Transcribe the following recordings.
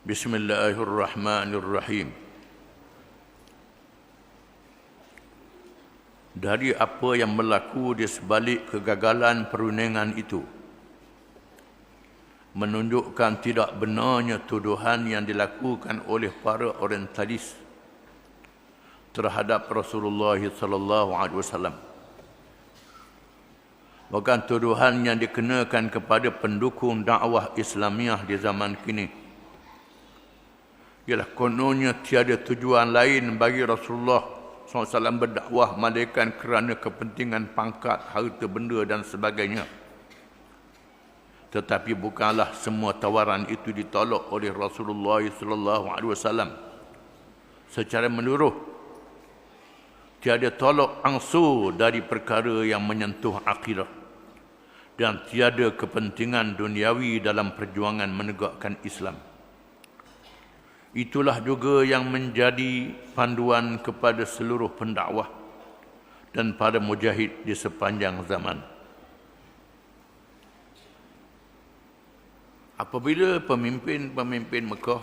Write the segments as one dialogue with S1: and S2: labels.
S1: Bismillahirrahmanirrahim. Dari apa yang berlaku di sebalik kegagalan perundingan itu menunjukkan tidak benarnya tuduhan yang dilakukan oleh para orientalis terhadap Rasulullah sallallahu alaihi wasallam. Bahkan tuduhan yang dikenakan kepada pendukung dakwah Islamiah di zaman kini ialah kononnya tiada tujuan lain bagi Rasulullah SAW berdakwah melainkan kerana kepentingan pangkat, harta benda dan sebagainya. Tetapi bukanlah semua tawaran itu ditolak oleh Rasulullah SAW secara menyeluruh. Tiada tolak ansur dari perkara yang menyentuh akidah dan tiada kepentingan duniawi dalam perjuangan menegakkan Islam. Itulah juga yang menjadi panduan kepada seluruh pendakwah dan para mujahid di sepanjang zaman. Apabila pemimpin-pemimpin Mekah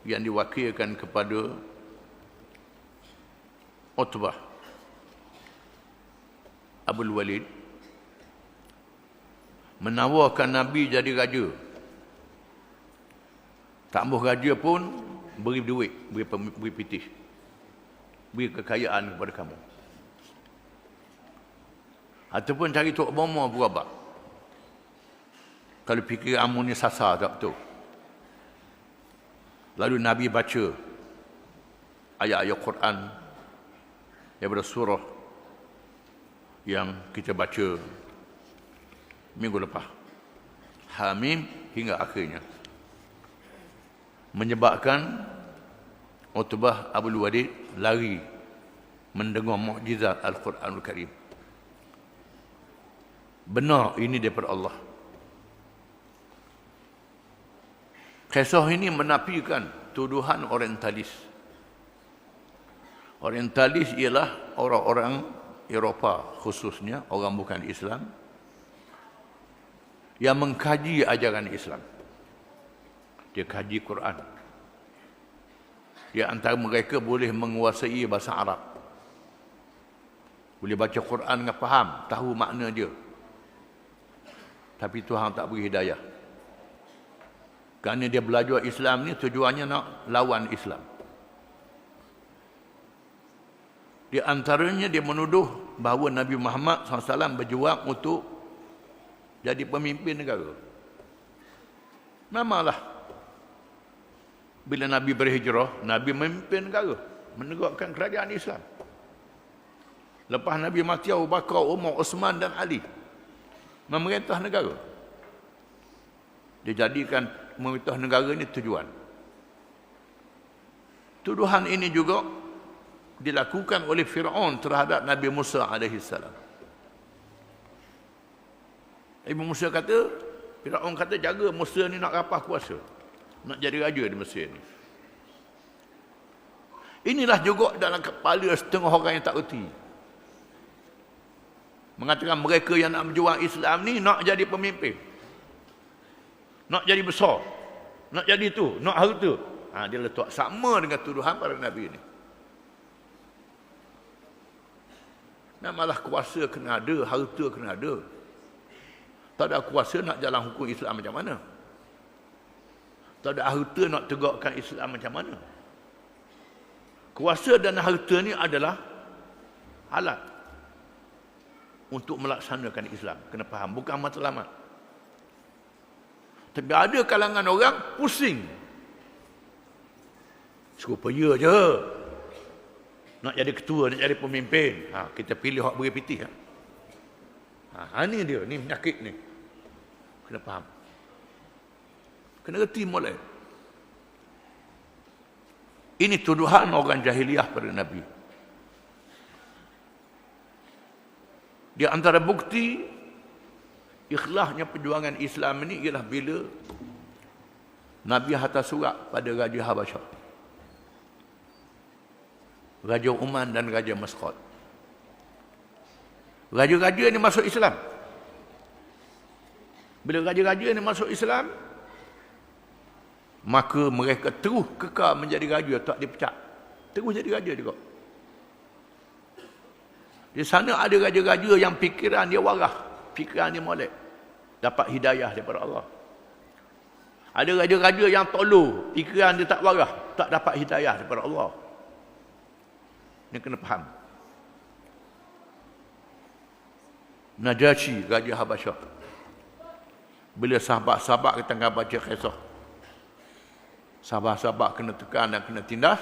S1: yang diwakilkan kepada Utbah Abul Walid menawarkan Nabi jadi raja, tak mahu raja pun beri duit, beri pitih, beri kekayaan kepada kamu. Ataupun cari Tok Bomo berabak. Kalau fikir kamu ni sasar tak betul. Lalu Nabi baca ayat-ayat Quran daripada surah yang kita baca minggu lepas, Hamim hingga akhirnya, menyebabkan Utbah Abul Walid lari mendengar mukjizat Al-Quranul Karim. Benar ini daripada Allah. Kisah ini menafikan tuduhan orientalis. Orientalis ialah orang-orang Eropah, khususnya orang bukan Islam, yang mengkaji ajaran Islam. Dia kaji Quran. Di antara mereka boleh menguasai bahasa Arab, boleh baca Quran dengan faham, tahu makna dia. Tapi Tuhan tak beri hidayah. Kerana dia belajar Islam ni tujuannya nak lawan Islam. Di antaranya dia menuduh bahawa Nabi Muhammad SAW berjuang untuk jadi pemimpin negara. Memanglah bila Nabi berhijrah, Nabi memimpin negara, menegakkan kerajaan Islam. Lepas Nabi mati, Abu Bakar, Umar, Osman dan Ali memerintah negara. Dia jadikan memerintah negara ini tujuan. Tuduhan ini juga dilakukan oleh Fir'aun terhadap Nabi Musa AS. Ibu Musa kata, Fir'aun kata, jaga Musa ni nak rapah kuasa, nak jadi raja di Mesir ni. Inilah juga dalam kepala setengah orang yang tak erti. Mengatakan mereka yang nak berjuang Islam ni nak jadi pemimpin, nak jadi besar, nak jadi tu, nak harta. Dia letak sama dengan tuduhan para Nabi ni. Malah kuasa kena ada, harta kena ada. Tak ada kuasa nak jalan hukum Islam macam mana? Tak ada harta nak tegakkan Islam macam mana? Kuasa dan harta ni adalah alat untuk melaksanakan Islam. Kena faham, bukan matlamat. Tapi ada kalangan orang pusing, supaya je nak jadi ketua, nak jadi pemimpin. Kita pilih hak beri pitih. Ini dia, ni penyakit ni. Kena faham. Kena reti mulai. Ini tuduhan orang jahiliah pada Nabi. Di antara bukti ikhlasnya perjuangan Islam ini ialah bila Nabi hantar surat pada Raja Habasyah, Raja Oman dan Raja Masqat. Raja-raja ini masuk Islam. Bila raja-raja ini masuk Islam, maka mereka terus kekal menjadi raja, tak dipecat. Terus jadi raja juga. Di sana ada raja-raja yang fikiran dia waras, fikiran dia molek, dapat hidayah daripada Allah. Ada raja-raja yang tolol, fikiran dia tak waras, tak dapat hidayah daripada Allah. Ini kena faham. Najasyi, Raja Habasyah, bila sahabat-sahabat kita tengah baca kisah, sahabat-sahabat kena tekan dan kena tindas,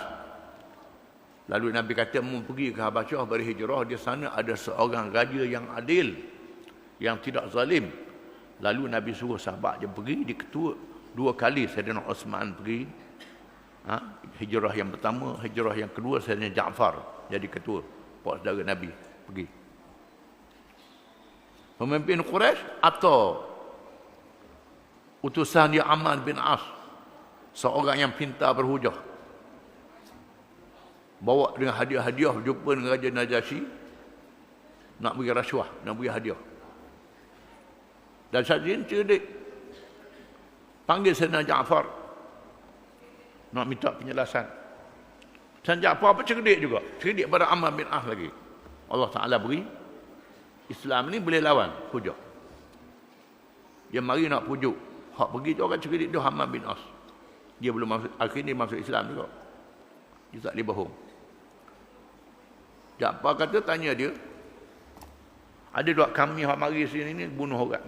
S1: lalu Nabi kata mau pergi ke Habasyah berhijrah, di sana ada seorang raja yang adil, yang tidak zalim. Lalu Nabi suruh sahabat dia pergi, dia ketua 2 kali. Saidina Osman pergi, hijrah yang pertama, hijrah yang kedua Saidina Ja'far jadi ketua, pak saudara Nabi pergi. Pemimpin Quraisy atau utusan dia Amr bin As, seorang yang pintar berhujah, bawa dengan hadiah-hadiah, jumpa dengan Raja Najasyi, nak beri rasuah, nak beri hadiah. Dan Syazin cerdik, panggil Saidina Ja'far, nak minta penjelasan. Saidina Ja'far apa cerdik juga, cerdik pada Amr bin As lagi. Allah Ta'ala beri Islam ni boleh lawan hujah. Dia mari nak pujuk, hak pergi tu orang cerdik dia Amr bin As. Dia belum masuk, akhirnya masuk Islam juga. Dia tak boleh bohong. Ja'far kata, tanya dia, ada tak kami hak mari sini ni bunuh orang?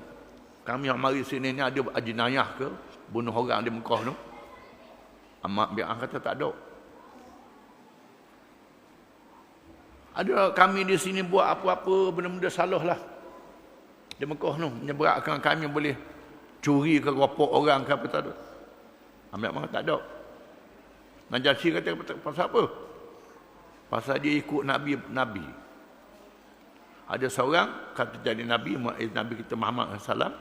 S1: Kami hak mari sini ni ada jenayah ke bunuh orang di Mekah tu? Amr bin As kata tak ada. Ada kami di sini buat apa-apa benda-benda salah lah di Mekah tu, menyebabkan kami boleh curi ke ropok orang ke apa tak ada. Ambil mana tak ada. Najasyi kata pasal apa? Pasal dia ikut Nabi. Ada seorang kata jadi Nabi, Nabi kita Muhammad SAW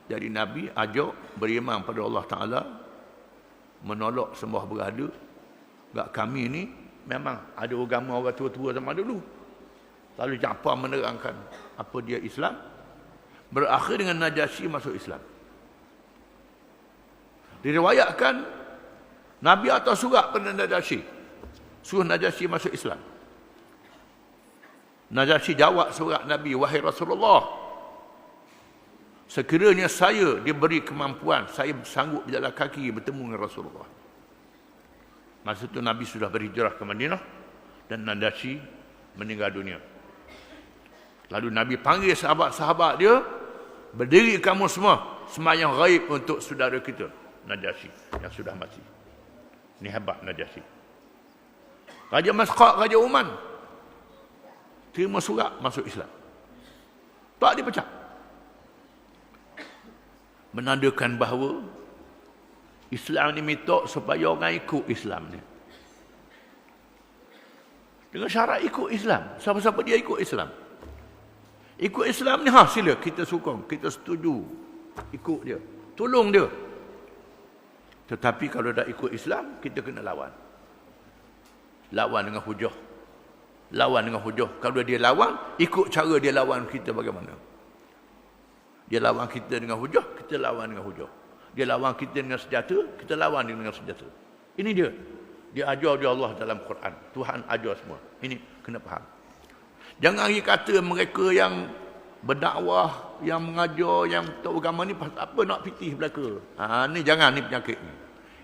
S1: jadi Nabi, ajak beriman pada Allah Ta'ala, menolak sembah berhala. Gak kami ni memang ada agama orang tua-tua zaman dulu. Lalu Ja'far menerangkan apa dia Islam, berakhir dengan Najasyi masuk Islam. Diriwayatkan Nabi atas surat pada Najasyi, suruh Najasyi masuk Islam. Najasyi jawab surat Nabi, wahai Rasulullah, sekiranya saya diberi kemampuan, saya sanggup berjalan kaki bertemu dengan Rasulullah. Masa itu Nabi sudah berhijrah ke Madinah dan Najasyi meninggal dunia. Lalu Nabi panggil sahabat-sahabat dia, berdiri kamu semua sembahyang ghaib untuk saudara kita Najasyi yang sudah mati. Ini hebat Najasyi. Raja Masqat, Raja Oman terima surat masuk Islam, tak dipecat. Menandakan bahawa Islam ni minta supaya orang ikut Islam ni. Dengan syarat ikut Islam. Siapa-siapa dia ikut Islam. Ikut Islam ni, sila kita sokong, kita setuju. Ikut dia, tolong dia. Tetapi kalau dah ikut Islam, kita kena lawan. Lawan dengan hujah. Lawan dengan hujah. Kalau dia lawan, ikut cara dia lawan kita bagaimana. Dia lawan kita dengan hujah, kita lawan dengan hujah. Dia lawan kita dengan senjata, kita lawan dia dengan senjata. Ini dia. Dia ajar dia Allah dalam Quran. Tuhan ajar semua. Ini kena faham. Jangan kata mereka yang berdakwah, yang mengajar, yang tahu agama ni apa nak fitih belaka. Ni jangan, ni penyakit ni.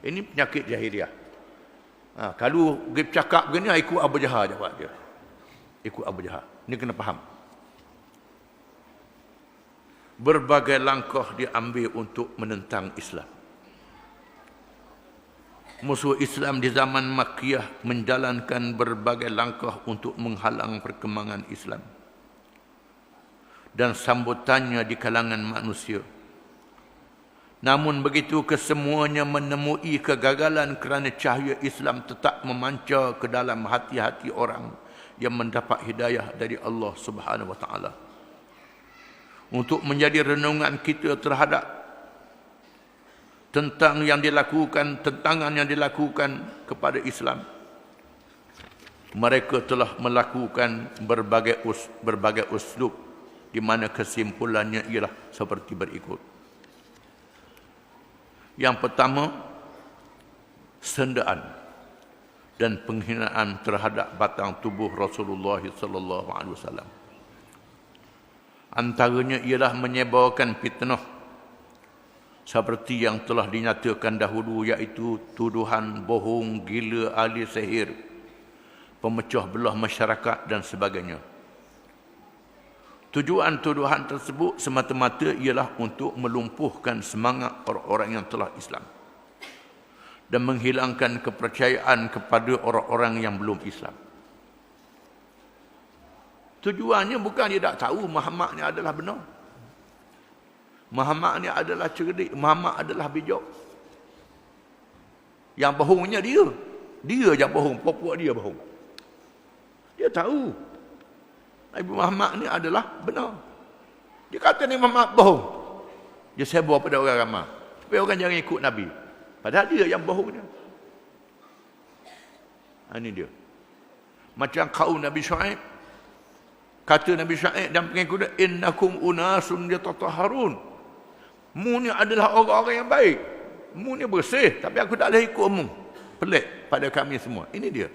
S1: Ini penyakit jahiliah. Kalau dia cakap begini, ikut Abu Jahal jawab dia. Ikut Abu Jahal. Ini kena faham. Berbagai langkah diambil untuk menentang Islam. Musuh Islam di zaman Makkiyah menjalankan berbagai langkah untuk menghalang perkembangan Islam dan sambutannya di kalangan manusia. Namun begitu kesemuanya menemui kegagalan kerana cahaya Islam tetap memancar ke dalam hati-hati orang yang mendapat hidayah dari Allah Subhanahu wa taala. Untuk menjadi renungan kita terhadap tentangan yang dilakukan kepada Islam. Mereka telah melakukan berbagai uslub di mana kesimpulannya ialah seperti berikut. Yang pertama, sendaan dan penghinaan terhadap batang tubuh Rasulullah sallallahu alaihi wasallam. Antaranya ialah menyebarkan fitnah seperti yang telah dinyatakan dahulu, iaitu tuduhan bohong, gila, ahli sihir, pemecah belah masyarakat dan sebagainya. Tujuan-tuduhan tersebut semata-mata ialah untuk melumpuhkan semangat orang-orang yang telah Islam dan menghilangkan kepercayaan kepada orang-orang yang belum Islam. Tujuannya bukan dia tak tahu Muhammad ni adalah benar. Muhammad ni adalah cerdik, Muhammad adalah bijak. Yang bohongnya dia. Dia yang bohong, puak-puak dia bohong. Dia tahu Nabi Muhammad ni adalah benar. Dia kata ni Muhammad bohong. Dia sebar pada orang ramai supaya orang jangan ikut Nabi. Padahal dia yang bohongnya. Ini dia. Macam kaum Nabi Syuaib. Kata Nabi Syuaib dan pengikutnya, innakum unasun yatatahharun. Mu ni adalah orang-orang yang baik. Mu ni bersih, tapi aku tak boleh ikut mu. Pelik pada kami semua. Ini dia.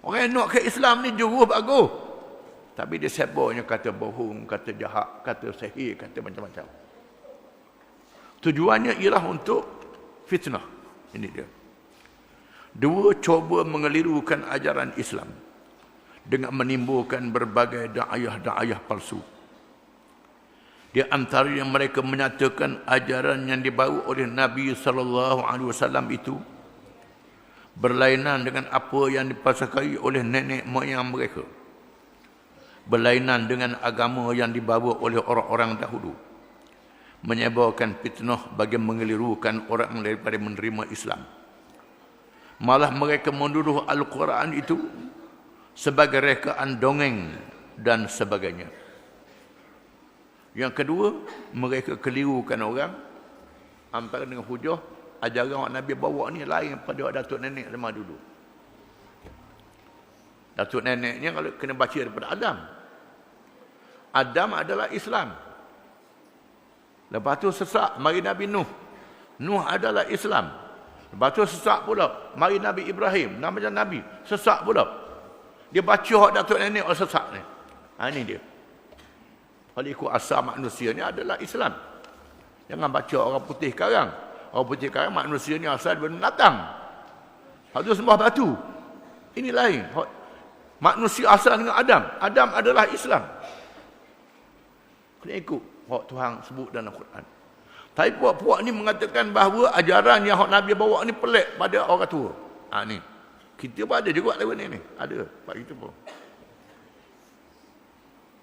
S1: Orang yang nak ke Islam ni juru bagus. Tapi dia sebarnya kata bohong, kata jahat, kata sihir, kata macam-macam. Tujuannya ialah untuk fitnah. Ini dia. Dua, coba mengelirukan ajaran Islam dengan menimbulkan berbagai da'ayah-da'ayah palsu. Di antara yang mereka menyatakan ajaran yang dibawa oleh Nabi SAW itu berlainan dengan apa yang dipasakai oleh nenek moyang mereka. Berlainan dengan agama yang dibawa oleh orang-orang dahulu. Menyebarkan fitnah bagi mengelirukan orang daripada menerima Islam. Malah mereka menuduh Al-Quran itu sebagai rekaan dongeng dan sebagainya. Yang kedua, mereka kelirukan orang antara dengan hujah ajaran Nabi bawa ni lain pada datuk nenek zaman dulu. Datuk neneknya kalau kena baca daripada Adam. Adam adalah Islam. Lepas tu sesak mari Nabi Nuh. Nuh adalah Islam. Lepas tu sesak pula mari Nabi Ibrahim, nama Nabi, sesak pula. Dia baca hak datuk nenek orang sesak ni. Ini dia. Kalau ikut asal manusia ni adalah Islam. Jangan baca orang putih karang. Orang putih karang manusia ni asal daripada binatang. Hak tu sembah batu. Ini lain. Manusia asal dengan Adam. Adam adalah Islam. Kena ikut hak Tuhan sebut dalam Al-Quran. Tapi puak-puak ni mengatakan bahawa ajaran yang hak Nabi bawa ni pelik pada orang tua. Ni. Kita pun ada juga level ni. Ada. Pak kita pun.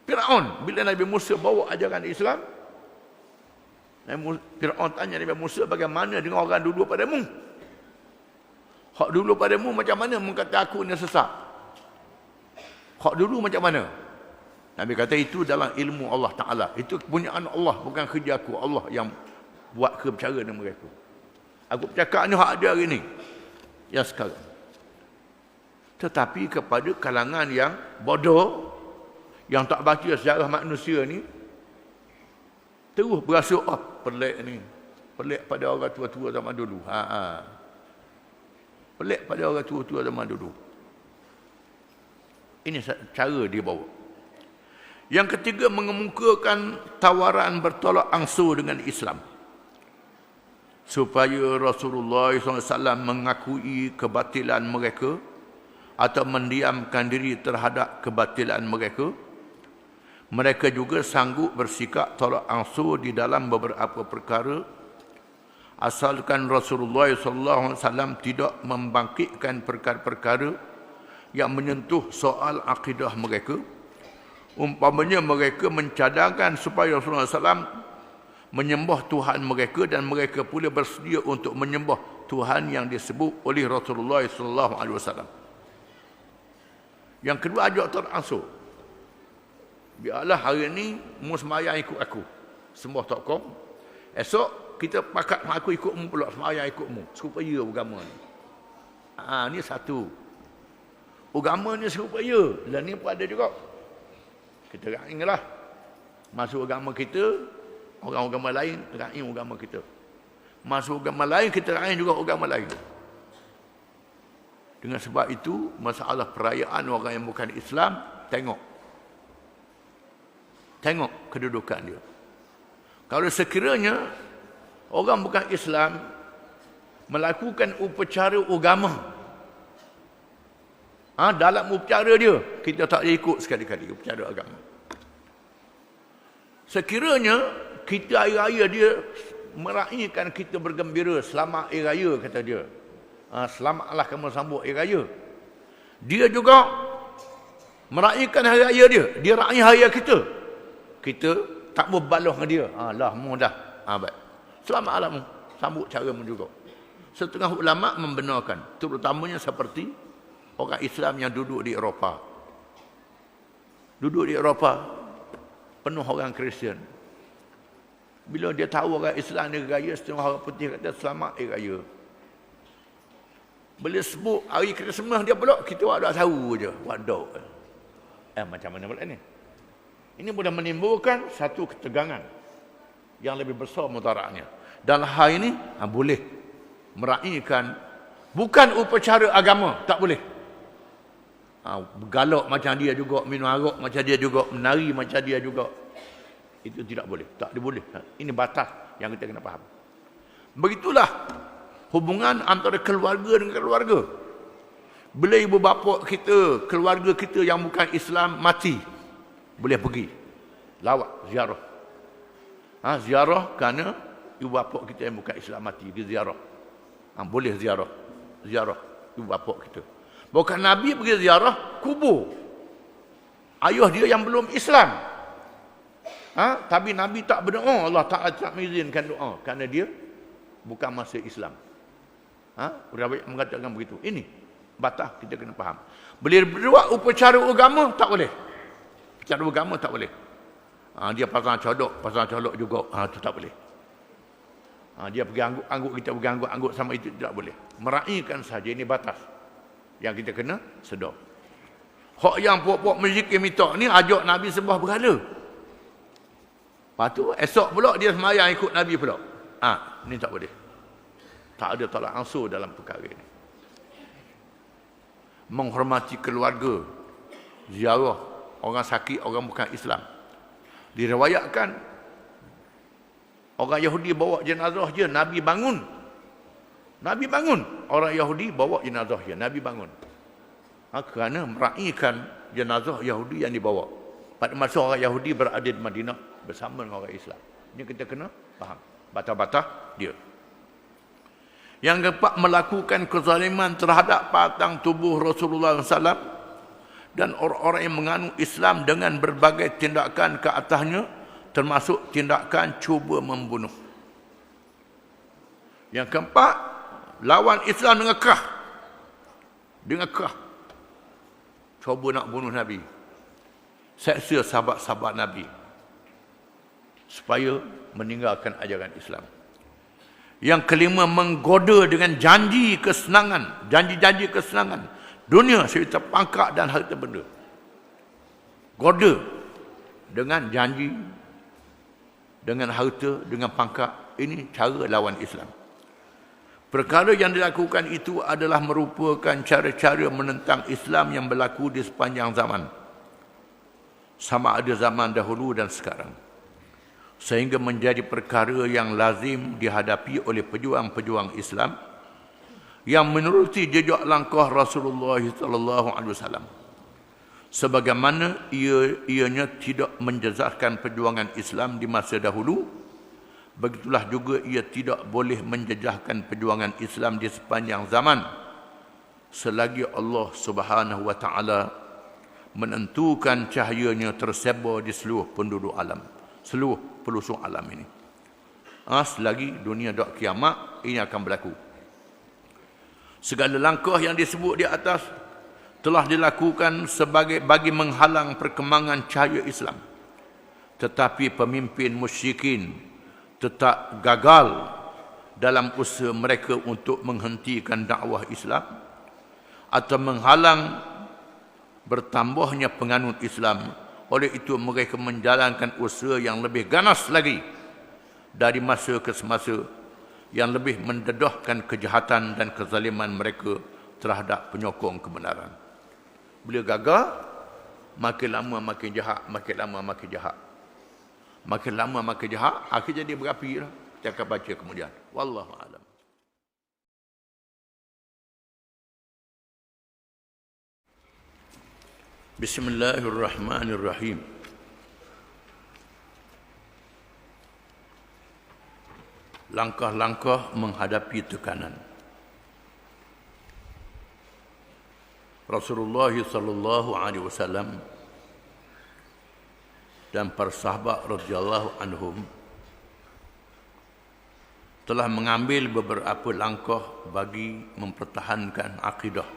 S1: Fir'aun, bila Nabi Musa bawa ajaran Islam, Fir'aun tanya Nabi Musa, bagaimana dengan orang dulu padamu? Hak dulu padamu macam mana mengata aku ni sesat? Hak dulu macam mana? Nabi kata itu dalam ilmu Allah Ta'ala. Itu kepunyaan Allah, bukan kerja aku. Allah yang buat kebicara dengan mereka. Aku bercakap ni hak ada hari ni. Yang sekarang. Tetapi kepada kalangan yang bodoh, yang tak baca sejarah manusia ni, terus berasa, pelik ni. Pelik pada orang tua-tua zaman dulu. Pelik pada orang tua-tua zaman dulu. Ini cara dia bawa. Yang ketiga, mengemukakan tawaran bertolak ansur dengan Islam. Supaya Rasulullah SAW mengakui kebatilan mereka atau mendiamkan diri terhadap kebatilan mereka. Mereka juga sanggup bersikap tolak ansur di dalam beberapa perkara asalkan Rasulullah SAW tidak membangkitkan perkara-perkara yang menyentuh soal akidah mereka. Umpamanya mereka mencadangkan supaya Rasulullah SAW menyembah Tuhan mereka dan mereka pula bersedia untuk menyembah Tuhan yang disebut oleh Rasulullah SAW. Yang kedua, ajak tolak ansur. Biarlah hari ni mu semayang ikut aku, sembah tokong. Esok kita pakat aku ikut mu pula, semayang ikut mu. Supaya agama ni. Ni satu. Agama ni supaya. Dan ni pun ada juga. Kita rainglah. Masuk agama kita, orang agama lain raing agama kita. Masuk agama lain, kita lain juga agama lain. Dengan sebab itu, masalah perayaan orang yang bukan Islam, tengok kedudukan dia. Kalau sekiranya orang bukan Islam melakukan upacara agama, dalam upacara dia, kita tak boleh ikut sekali-kali upacara agama. Sekiranya kita hari raya dia meraihkan, kita bergembira, selamat hari raya, kata dia. Selamatlah kamu sambut hari raya. Dia juga meraihkan hari raya dia raih hari raya kita. Kita tak mau balas dengan dia. Lah mu dah. Baik. Selamatlah mu, sambut cara mu juga. Setengah ulama membenarkan, terutamanya seperti orang Islam yang duduk di Eropah. Duduk di Eropah penuh orang Kristian. Bila dia tahu orang Islam ni raya, setengah orang putih kata selamat hari raya. Bila sebut hari Krismas dia pula, kita tak tahu je. Waduh. Macam mana pula ni? Ini boleh menimbulkan satu ketegangan yang lebih besar mudaratnya. Dan hal ini boleh meraihkan bukan upacara agama, tak boleh. Bergalak macam dia juga, minum arak macam dia juga, menari macam dia juga. Itu tidak boleh, tak boleh. Ini batas yang kita kena faham. Begitulah hubungan antara keluarga dengan keluarga. Bila ibu bapa kita, keluarga kita yang bukan Islam mati, boleh pergi lawat ziarah. Ziarah kerana ibu bapa kita yang bukan Islam mati, pergi ziarah. Boleh ziarah ibu bapa kita. Bukan Nabi pergi ziarah kubur ayah dia yang belum Islam. Tapi Nabi tak berdoa, Allah Ta'ala tak mengizinkan doa kerana dia bukan masa Islam. Ulama mengatakan begitu. Ini batas kita kena faham. Boleh berbuat upacara agama, tak boleh. Upacara agama tak boleh. Dia pasang codok juga, itu tak boleh. Dia pergi anggut, kita pergi anggut sama itu tidak boleh. Meraihkan saja, ini batas yang kita kena sedar. Hak yang puak-puak menzikir minta ni ajak Nabi sembah berhala. Lepas tu esok pula dia sembahyang ikut Nabi pula. Ni tak boleh. Tak ada tolak ansur dalam perkara ini. Menghormati keluarga, ziarah orang sakit, orang bukan Islam. Diriwayatkan orang Yahudi bawa jenazah je, Nabi bangun. Orang Yahudi bawa jenazah je, Nabi bangun. Kerana meraihkan jenazah Yahudi yang dibawa. Pada masa orang Yahudi berada di Madinah bersama dengan orang Islam. Ini kita kena faham batas-batas dia. Yang keempat, melakukan kezaliman terhadap batang tubuh Rasulullah SAW dan orang-orang yang menganut Islam dengan berbagai tindakan ke atasnya, termasuk tindakan cuba membunuh. Yang keempat, lawan Islam dengan kerah. Cuba nak bunuh Nabi. Seksa sahabat-sahabat Nabi supaya meninggalkan ajaran Islam. Yang kelima, menggoda dengan janji kesenangan dunia serta pangkat dan harta benda. Goda dengan janji, dengan harta, dengan pangkat. Ini cara lawan Islam. Perkara yang dilakukan itu adalah merupakan cara-cara menentang Islam yang berlaku di sepanjang zaman, sama ada zaman dahulu dan sekarang, sehingga menjadi perkara yang lazim dihadapi oleh pejuang-pejuang Islam yang menerusi jejak langkah Rasulullah sallallahu alaihi wasallam. Sebagaimana ianya tidak menjejaskan perjuangan Islam di masa dahulu, begitulah juga ia tidak boleh menjejaskan perjuangan Islam di sepanjang zaman selagi Allah Subhanahu wa taala menentukan cahayanya tersebar di seluruh penduduk alam, seluruh pelosok alam ini. Selagi dunia tak kiamat, ini akan berlaku. Segala langkah yang disebut di atas telah dilakukan bagi menghalang perkembangan cahaya Islam. Tetapi pemimpin musyrikin tetap gagal dalam usaha mereka untuk menghentikan dakwah Islam atau menghalang bertambahnya penganut Islam. Oleh itu mereka menjalankan usaha yang lebih ganas lagi dari masa ke semasa yang lebih mendedahkan kejahatan dan kezaliman mereka terhadap penyokong kebenaran. Bila gagal, makin lama makin jahat, makin lama makin jahat. Makin lama makin jahat, akhirnya dia berapi lah. Kita akan baca kemudian. Wallahu a'lam. Bismillahirrahmanirrahim. Langkah-langkah menghadapi tekanan. Rasulullah sallallahu alaihi wasallam dan para sahabat radhiyallahu anhum telah mengambil beberapa langkah bagi mempertahankan akidah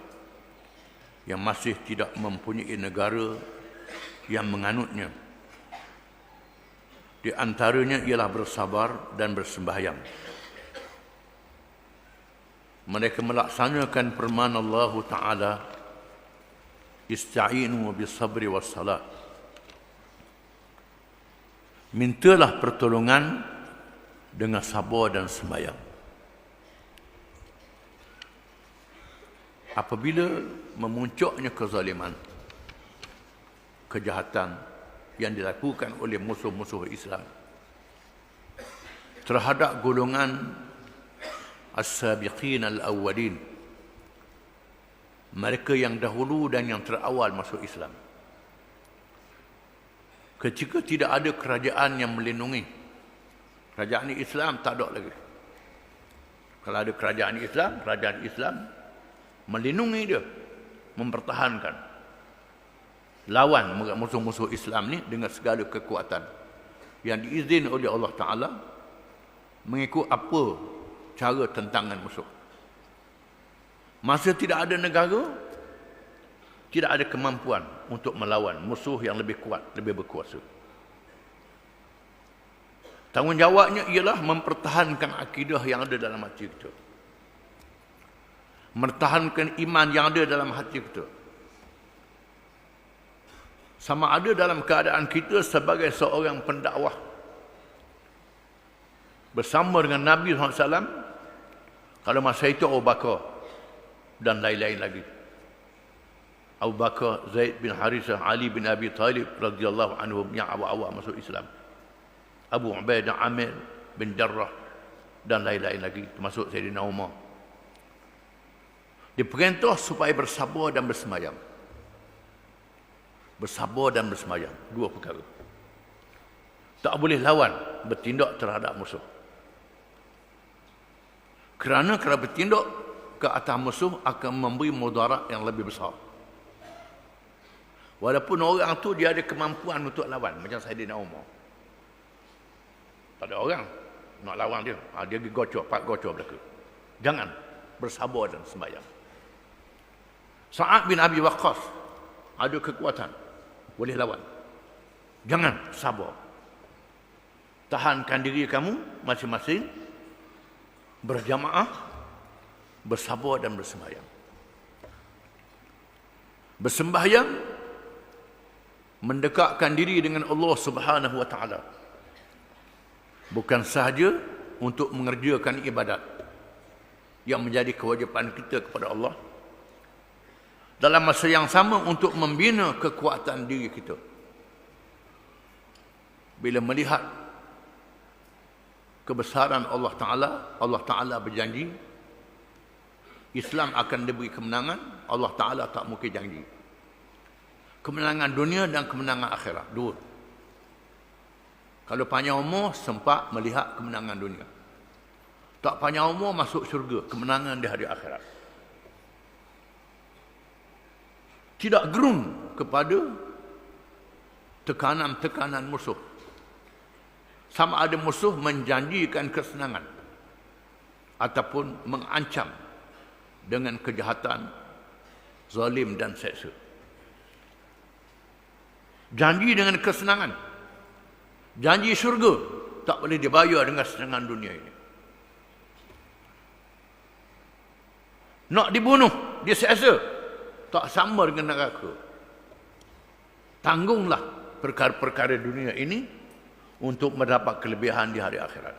S1: yang masih tidak mempunyai negara yang menganutnya. Di antaranya ialah bersabar dan bersembahyang. Mereka melaksanakan firman Allah Ta'ala, Ista'inu bis-sabri was-salat. Mintalah pertolongan dengan sabar dan sembahyang. Apabila memuncaknya kezaliman, kejahatan yang dilakukan oleh musuh-musuh Islam terhadap golongan as-sabiqin al-awwalin, mereka yang dahulu dan yang terawal masuk Islam, ketika tidak ada kerajaan yang melindungi, kerajaan Islam tak ada lagi. Kalau ada kerajaan Islam melindungi dia, mempertahankan, lawan musuh-musuh Islam ni dengan segala kekuatan yang diizinkan oleh Allah Ta'ala, mengikut apa cara tentangan musuh. Masa tidak ada negara, tidak ada kemampuan untuk melawan musuh yang lebih kuat, lebih berkuasa. Tanggungjawabnya ialah mempertahankan akidah yang ada dalam hati kita, mempertahankan iman yang ada dalam hati kita. Sama ada dalam keadaan kita sebagai seorang pendakwah bersama dengan Nabi SAW, kalau masa itu Abu Bakar dan lain-lain lagi. Abu Bakar, Zaid bin Harithah, Ali bin Abi Talib radhiyallahu anhum yang awal-awal masuk Islam. Abu Ubaidah, Amir bin Jarrah dan lain-lain lagi, termasuk Sayyidina Umar. Diperintah supaya bersabar dan bersemayam. Bersabar dan bersemayam, dua perkara. Tak boleh lawan, bertindak terhadap musuh. Kerana kalau bertindak ke atas musuh akan memberi mudarat yang lebih besar. Walaupun orang tu dia ada kemampuan untuk lawan, macam Sayyidina Umar. Tak ada orang nak lawan dia. Dia pergi gocor, pak gocor belaka. Jangan, bersabar dan sembahyang. Sa'ad bin Abi Waqqas ada kekuatan, boleh lawan. Jangan, sabar. Tahankan diri kamu masing-masing, berjamaah, bersabar dan bersembahyang. Bersembahyang mendekatkan diri dengan Allah Subhanahu wa taala. Bukan sahaja untuk mengerjakan ibadat yang menjadi kewajipan kita kepada Allah, dalam masa yang sama untuk membina kekuatan diri kita. Bila melihat kebesaran Allah Ta'ala berjanji Islam akan diberi kemenangan. Allah Ta'ala tak mungkin janji kemenangan dunia dan kemenangan akhirat, dua. Kalau panjang umur sempat melihat kemenangan dunia, tak panjang umur masuk syurga, kemenangan di hari akhirat. Tidak gerun kepada tekanan-tekanan musuh. Sama ada musuh menjanjikan kesenangan ataupun mengancam dengan kejahatan, zalim dan seksa. Janji dengan kesenangan, janji syurga, tak boleh dibayar dengan kesenangan dunia ini. Nak dibunuh, diseksa, tak sama dengan neraka. Tanggunglah perkara-perkara dunia ini untuk mendapat kelebihan di hari akhirat.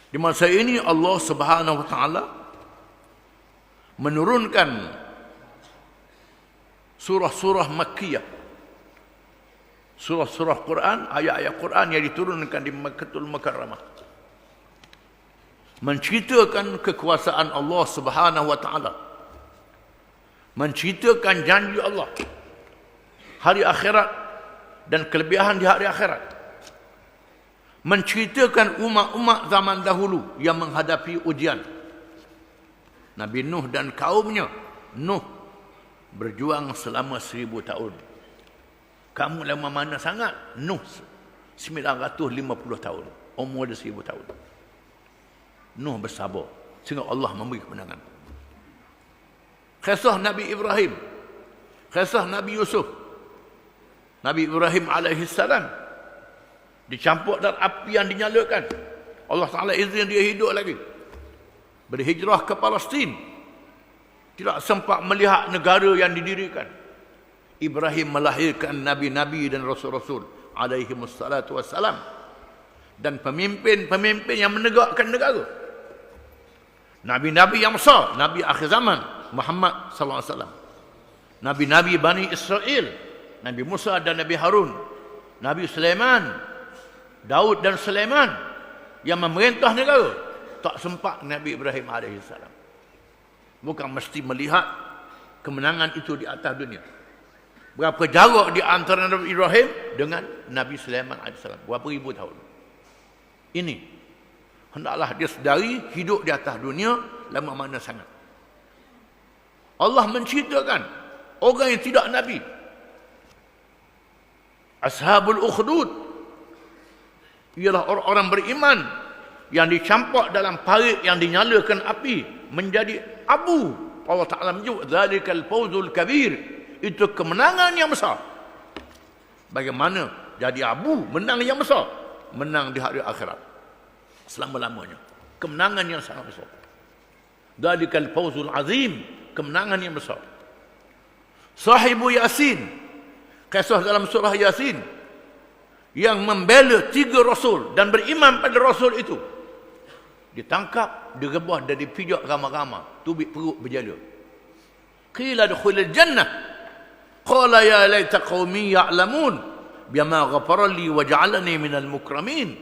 S1: Di masa ini Allah Subhanahu wa taala menurunkan surah-surah Makkiyah, surah-surah Quran, ayat-ayat Quran yang diturunkan di Makkatul Mukarramah, menceritakan kekuasaan Allah Subhanahu wa taala, menceritakan janji Allah, hari akhirat dan kelebihan di hari akhirat, menceritakan umat-umat zaman dahulu yang menghadapi ujian. Nabi Nuh dan kaumnya. Nuh berjuang selama 1000 tahun. Kamu lama mana sangat? Nuh 950 tahun. Umur dia 1000 tahun. Nuh bersabar sehingga Allah memberi kemenangan. Kisah Nabi Ibrahim, kisah Nabi Yusuf. Nabi Ibrahim alaihissalam dicampur dalam api yang dinyalakan. Allah Ta'ala izin dia hidup lagi. Berhijrah ke Palestin. Tidak sempat melihat negara yang didirikan. Ibrahim melahirkan nabi-nabi dan rasul-rasul alaihimussalatu wassalam. Dan pemimpin-pemimpin yang menegakkan negara. Nabi-nabi yang besar. Nabi akhir zaman Muhammad sallallahu alaihi wasallam. Nabi-nabi Bani Israel. Nabi Musa dan Nabi Harun. Nabi Sulaiman, Daud dan Sulaiman yang memerintah negara. Tak sempat Nabi Ibrahim AS. Bukan mesti melihat kemenangan itu di atas dunia. Berapa jarak di antara Nabi Ibrahim dengan Nabi Sulaiman AS? Berapa ribu tahun. Ini hendaklah dia sedari hidup di atas dunia lama mana sangat. Allah menceritakan orang yang tidak Nabi, Ashabul Ukhdud, ialah orang-orang beriman yang dicampak dalam parit yang dinyalakan api menjadi abu. Allah Ta'ala menyebut zalikal fawzul kabir, itu kemenangan yang besar. Bagaimana jadi abu, menang yang besar, menang di hari akhirat selama-lamanya, kemenangan yang sangat besar. Zalikal fawzul azim, kemenangan yang besar. Sahibu Yasin, kisah dalam surah Yasin, yang membela 3 rasul dan beriman pada rasul itu, ditangkap, direbah dan dipijak ramah-ramah, tubik perut berjala. Qila dukhulil jannah qala ya laita qaumi ya'lamun bima ghafara li wa ja'alani minal mukramin.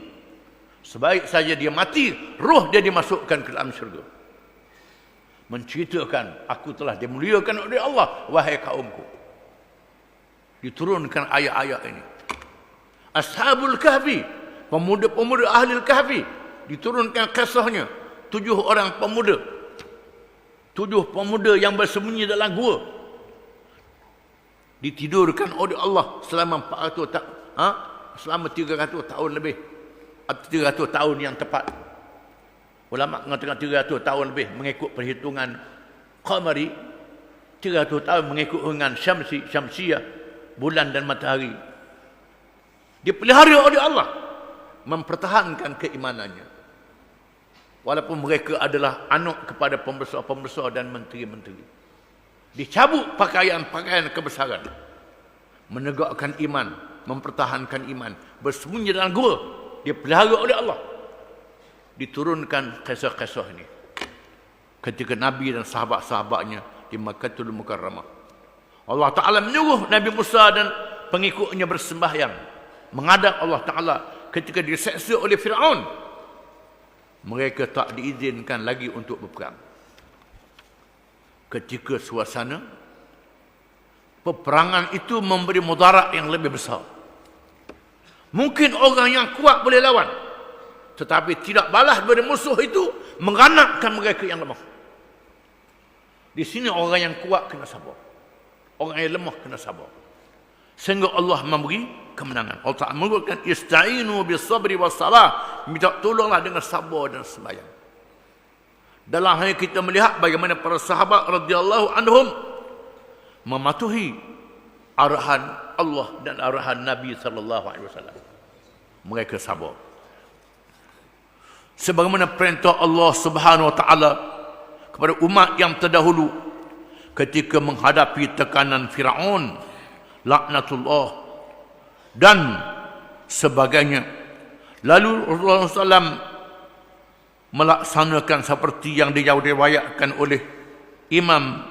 S1: Sebaik saja dia mati, roh dia dimasukkan ke dalam syurga. Menceritakan aku telah dimuliakan oleh Allah, wahai kaumku. Diturunkan ayat-ayat ini. Ashabul Kahfi, pemuda-pemuda ahli Kahfi, diturunkan kisahnya. 7 orang pemuda, 7 pemuda yang bersembunyi dalam gua, ditidurkan oleh Allah selama 400 tahun, selama 300 tahun lebih, atau 300 tahun yang tepat. Ulama mengatakan 300 tahun lebih mengikut perhitungan qamari, 300 tahun mengikut dengan syamsiyah, bulan dan matahari. Dipelihara oleh Allah, mempertahankan keimanannya. Walaupun mereka adalah anak kepada pembesar-pembesar dan menteri-menteri. Dicabut pakaian-pakaian kebesaran. Menegakkan iman, mempertahankan iman. Bersembunyi dalam gua, dipelihara oleh Allah. Diturunkan kisah-kisah ini ketika Nabi dan sahabat-sahabatnya di Makkatul Mukarramah. Allah Ta'ala menyuruh Nabi Musa dan pengikutnya bersembahyang, menghadap Allah Ta'ala ketika diseksa oleh Fir'aun. Mereka tak diizinkan lagi untuk berperang. Ketika suasana peperangan itu memberi mudarat yang lebih besar. Mungkin orang yang kuat boleh lawan, tetapi tidak balas pada musuh itu, mengganapkan mereka yang lemah. Di sini orang yang kuat kena sabar, orang yang lemah kena sabar, sehingga Allah memberi kemenangan. Allah Ta'ala mengatakan ista'inu bis-sabri was-salah, minta tolonglah dengan sabar dan sembahyang. Dalam hal kita melihat bagaimana para sahabat radhiyallahu anhum mematuhi arahan Allah dan arahan Nabi sallallahu alaihi wasallam. Mereka sabar. Sebagaimana perintah Allah Subhanahu wa taala kepada umat yang terdahulu ketika menghadapi tekanan Firaun, laknatullah dan sebagainya. Lalu Rasulullah SAW melaksanakan seperti yang diriwayatkan oleh Imam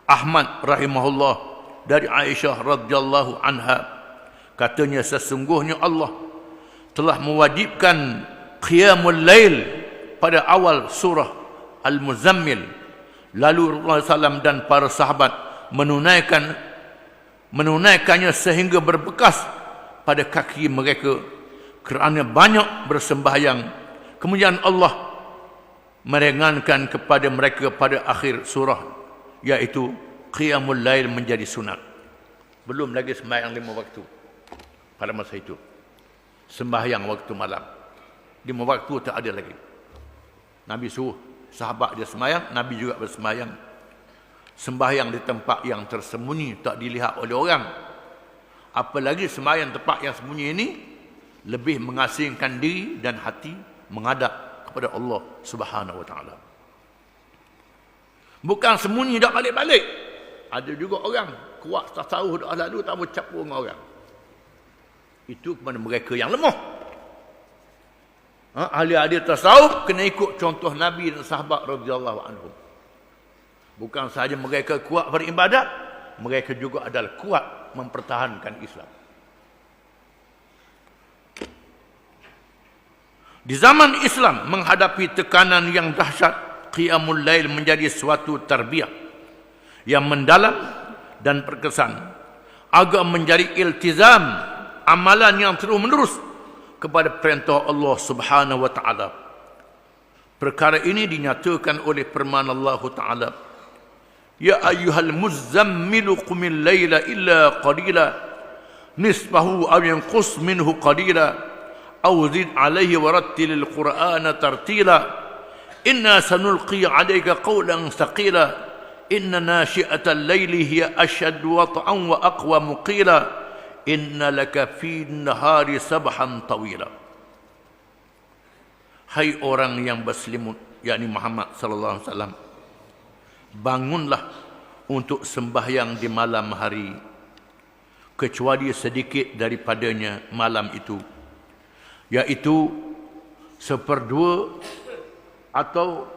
S1: Ahmad rahimahullah dari Aisyah radhiyallahu anha, katanya sesungguhnya Allah telah mewajibkan qiyamul lail pada awal surah Al-Muzammil, lalu Rasulullah SAW dan para sahabat menunaikannya sehingga berbekas pada kaki mereka kerana banyak bersembahyang. Kemudian Allah meringankan kepada mereka pada akhir surah, iaitu qiyamul lail menjadi sunat. Belum lagi sembahyang 5 waktu pada masa itu. Sembahyang waktu malam 5 waktu tak ada lagi. Nabi suruh sahabat dia sembahyang, Nabi juga bersembahyang. Sembahyang di tempat yang tersembunyi, tak dilihat oleh orang. Apalagi sembahyang tempat yang sembunyi ini lebih mengasingkan diri dan hati menghadap kepada Allah Subhanahu wa taala. Bukan sembunyi dak balik-balik. Ada juga orang kuat tasawuf dah lalu tak mau campur dengan orang. Itu kepada mereka yang lemah. Ahli-ahli tasawuf kena ikut contoh Nabi dan sahabat radhiyallahu anhum. Bukan sahaja mereka kuat beribadat, mereka juga adalah kuat mempertahankan Islam. Di zaman Islam menghadapi tekanan yang dahsyat, qiyamul lail menjadi suatu tarbiyah yang mendalam dan berkesan agar menjadi iltizam, amalan yang terus-menerus kepada perintah Allah Subhanahu wa taala. Perkara ini dinyatakan oleh firman Allah taala, ya ayyuhal muzammilu qumil laila illa qalila nisfahu aw yanqus minhu qalila aw zid alayhi warattilil qur'ana tartila inna sanulqi alayka qawlan thaqila inna nashi'atal layli hiya ashaddu wat'an wa aqwamu qila inna laka fi nahari sabhan tawila. Hai orang yang berselimut, yakni Muhammad sallallahu alaihi wasallam, bangunlah untuk sembahyang di malam hari, kecuali sedikit daripadanya malam itu, iaitu 1/2 atau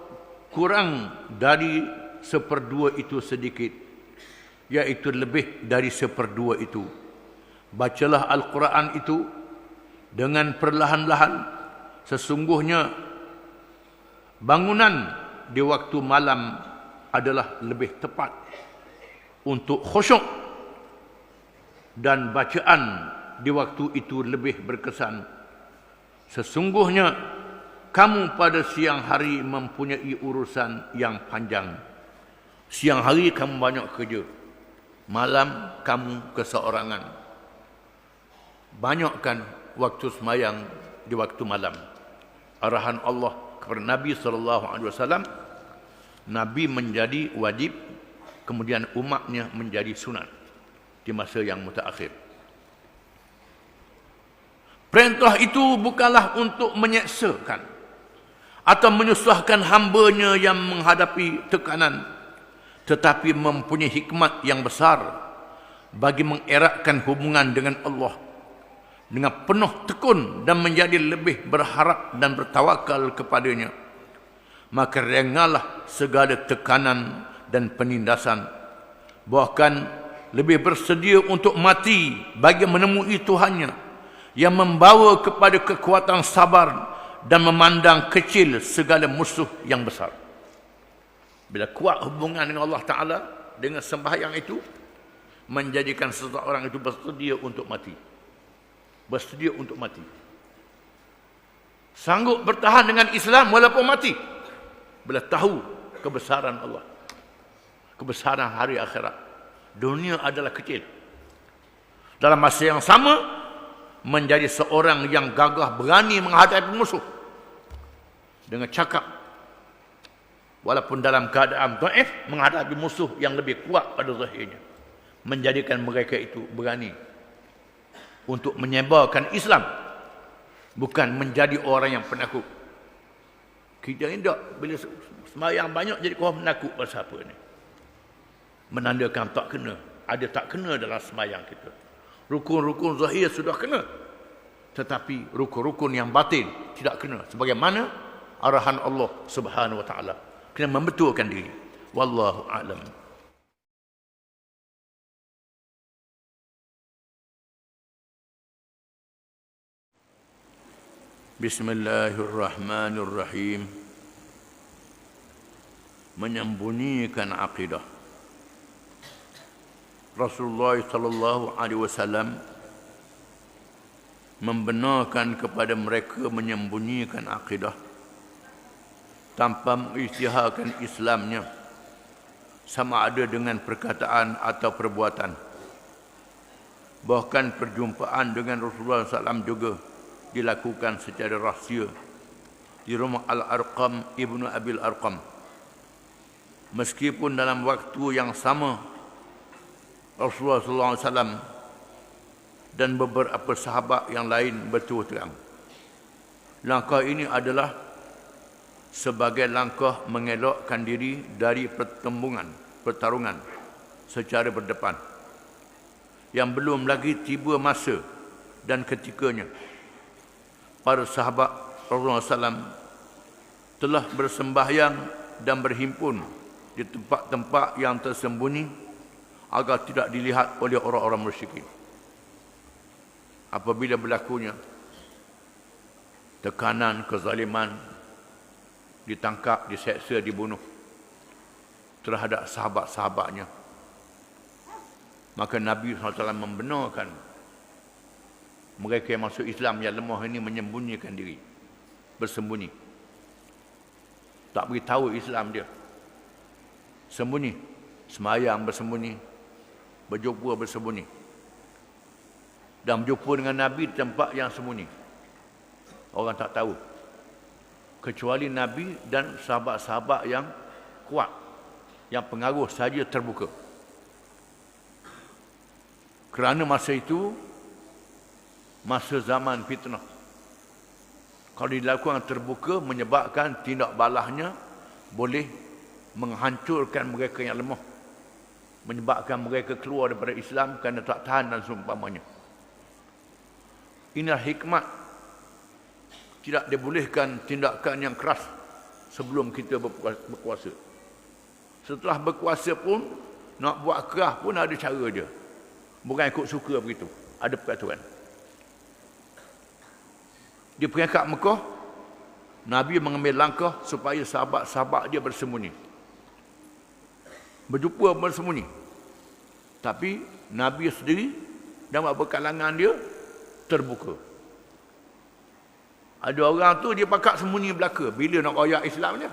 S1: kurang dari 1/2 itu sedikit, iaitu lebih dari 1/2 itu. Bacalah Al-Quran itu dengan perlahan-lahan. Sesungguhnya bangunan di waktu malam adalah lebih tepat untuk khusyuk, dan bacaan di waktu itu lebih berkesan. Sesungguhnya kamu pada siang hari mempunyai urusan yang panjang. Siang hari kamu banyak kerja, malam kamu keseorangan. Banyakkan waktu sembahyang di waktu malam. Arahan Allah kepada Nabi SAW, Nabi menjadi wajib, kemudian umatnya menjadi sunat di masa yang mutaakhir. Perintah itu bukanlah untuk menyeksakan atau menyusahkan hambanya yang menghadapi tekanan, tetapi mempunyai hikmat yang besar bagi mengeratkan hubungan dengan Allah dengan penuh tekun dan menjadi lebih berharap dan bertawakal kepadanya. Maka rengalah segala tekanan dan penindasan, bahkan lebih bersedia untuk mati bagi menemui Tuhannya yang membawa kepada kekuatan sabar dan memandang kecil segala musuh yang besar. Bila kuat hubungan dengan Allah Ta'ala, dengan sembahyang itu menjadikan seseorang itu bersedia untuk mati. Bersedia untuk mati. Sanggup bertahan dengan Islam walaupun mati, bila tahu kebesaran Allah, kebesaran hari akhirat. Dunia adalah kecil. Dalam masa yang sama, menjadi seorang yang gagah berani menghadapi musuh dengan cakap, walaupun dalam keadaan dhaif, menghadapi musuh yang lebih kuat pada zahirnya, menjadikan mereka itu berani untuk menyebarkan Islam, bukan menjadi orang yang penakut. Kita ni tak, bila sembahyang banyak jadi orang penakut pasal apa ni? Menandakan tak kena, ada tak kena dalam sembahyang kita. Rukun-rukun zahir sudah kena, tetapi rukun-rukun yang batin tidak kena. Sebagaimana arahan Allah Subhanahu wa taala. Kena membetulkan diri. Wallahu a'lam. Bismillahirrahmanirrahim. Menyembunyikan akidah. Rasulullah sallallahu alaihi wasallam membenarkan kepada mereka menyembunyikan akidah tanpa mengisytiharkan Islamnya, sama ada dengan perkataan atau perbuatan. Bahkan perjumpaan dengan Rasulullah SAW juga dilakukan secara rahsia di rumah Al-Arqam Ibnu Abil Arqam. Meskipun dalam waktu yang sama Rasulullah SAW dan beberapa sahabat yang lain berterus terang. Langkah ini adalah sebagai langkah mengelakkan diri dari pertarungan secara berdepan yang belum lagi tiba masa dan ketikanya. Para sahabat Rasulullah SAW telah bersembahyang dan berhimpun di tempat-tempat yang tersembunyi agar tidak dilihat oleh orang-orang musyrikin. Apabila berlakunya tekanan, kezaliman, ditangkap, diseksa, dibunuh terhadap sahabat-sahabatnya, maka Nabi SAW membenarkan mereka yang masuk Islam yang lemah ini menyembunyikan diri, bersembunyi, tak beritahu Islam dia, sembunyi, semayang bersembunyi, berjumpa bersembunyi, dan berjumpa dengan Nabi di tempat yang sembunyi. Orang tak tahu kecuali Nabi dan sahabat-sahabat yang kuat, yang pengaruh saja terbuka. Kerana masa itu masa zaman fitnah, kalau dilakukan terbuka menyebabkan tindak balasnya boleh menghancurkan mereka yang lemah, menyebabkan mereka keluar daripada Islam kerana tak tahan dan seumpamanya. Inilah hikmat tidak dibolehkan tindakan yang keras sebelum kita berkuasa. Setelah berkuasa pun nak buat keras pun ada cara dia, bukan ikut suka begitu, ada peraturan. Di peringkat Mekah, Nabi mengambil langkah supaya sahabat-sahabat dia bersembunyi, berjumpa bersembunyi. Tapi Nabi sendiri dan berkalangan dia terbuka. Ada orang tu dia pakak sembunyi belaka bila nak royak Islam dia.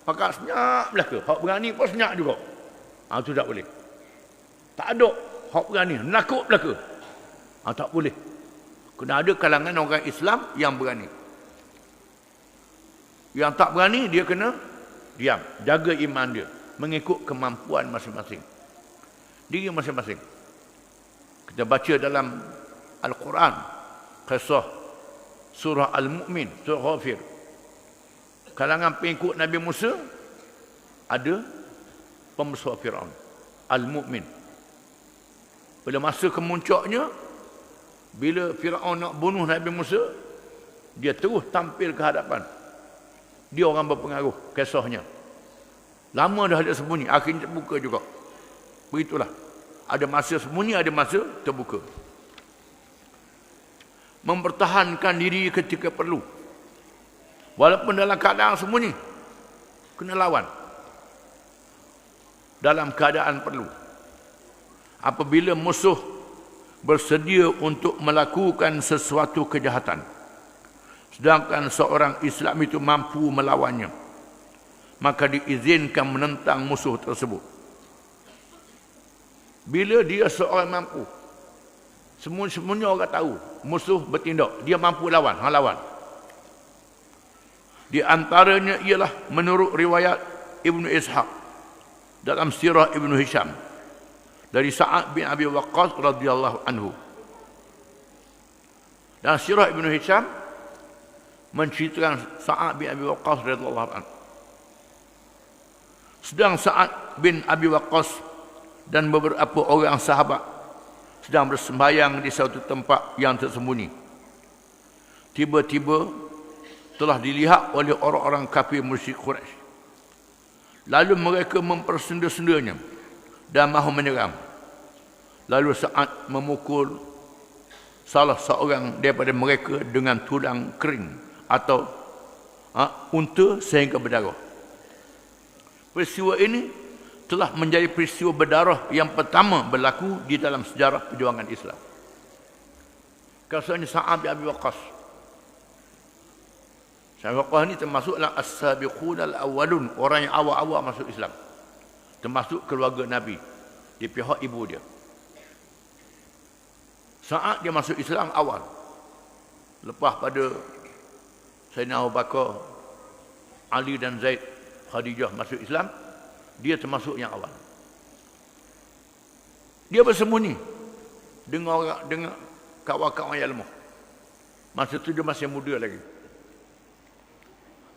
S1: Pakak senyap belaka. Hak berani pun senyap juga. Tu tak boleh. Tak ada hak berani, nakut belaka. Tak boleh. Kena ada kalangan orang Islam yang berani. Yang tak berani dia kena diam, jaga iman dia mengikut kemampuan masing-masing, diri masing-masing. Kita baca dalam Al-Quran kisah surah Al-Mu'min, surah Ghafir. Kalangan pengikut Nabi Musa ada pembesar Firaun, Al-Mu'min. Pada masa kemuncaknya, bila Firaun nak bunuh Nabi Musa, dia terus tampil ke hadapan. Dia orang berpengaruh, kisahnya. Lama dah ada sembunyi, akhirnya terbuka juga. Begitulah. Ada masa sembunyi, ada masa terbuka. Mempertahankan diri ketika perlu. Walaupun dalam keadaan sembunyi, kena lawan. Dalam keadaan perlu. Apabila musuh bersedia untuk melakukan sesuatu kejahatan, sedangkan seorang Islam itu mampu melawannya, maka diizinkan menentang musuh tersebut. Bila dia seorang mampu, semuanya orang tahu musuh bertindak, dia mampu lawan, lawan. Di antaranya ialah menurut riwayat Ibnu Ishaq dalam sirah Ibnu Hisham dari Sa'ad bin Abi Waqqas radhiyallahu anhu. Dan sirah Ibnu Hisham menceritakan Sa'ad bin Abi Waqqas radhiyallahu anhu. Sedang Sa'ad bin Abi Waqqas dan beberapa orang sahabat sedang bersembahyang di suatu tempat yang tersembunyi. Tiba-tiba telah dilihat oleh orang-orang kafir musyrik Quraisy. Lalu mereka mempersenda-sendanya dan mahu menyerang. Lalu Sa'ad memukul salah seorang daripada mereka dengan tulang kering atau unta sehingga berdarah. Peristiwa ini telah menjadi peristiwa berdarah yang pertama berlaku di dalam sejarah perjuangan Islam. Kasusnya Sa'ad bin Abi Waqqas. Sa'ad ni termasuklah as-sabiqun al-awwalun, orang yang awal-awal masuk Islam. Termasuk keluarga Nabi di pihak ibu dia. Sa'ad dia masuk Islam awal. Lepas pada Sayyidina Abu Bakar, Ali dan Zaid, Khadijah masuk Islam, dia termasuk yang awal. Dia bersembunyi dengan kawan-kawan yang lemah. Masa itu dia masih muda lagi.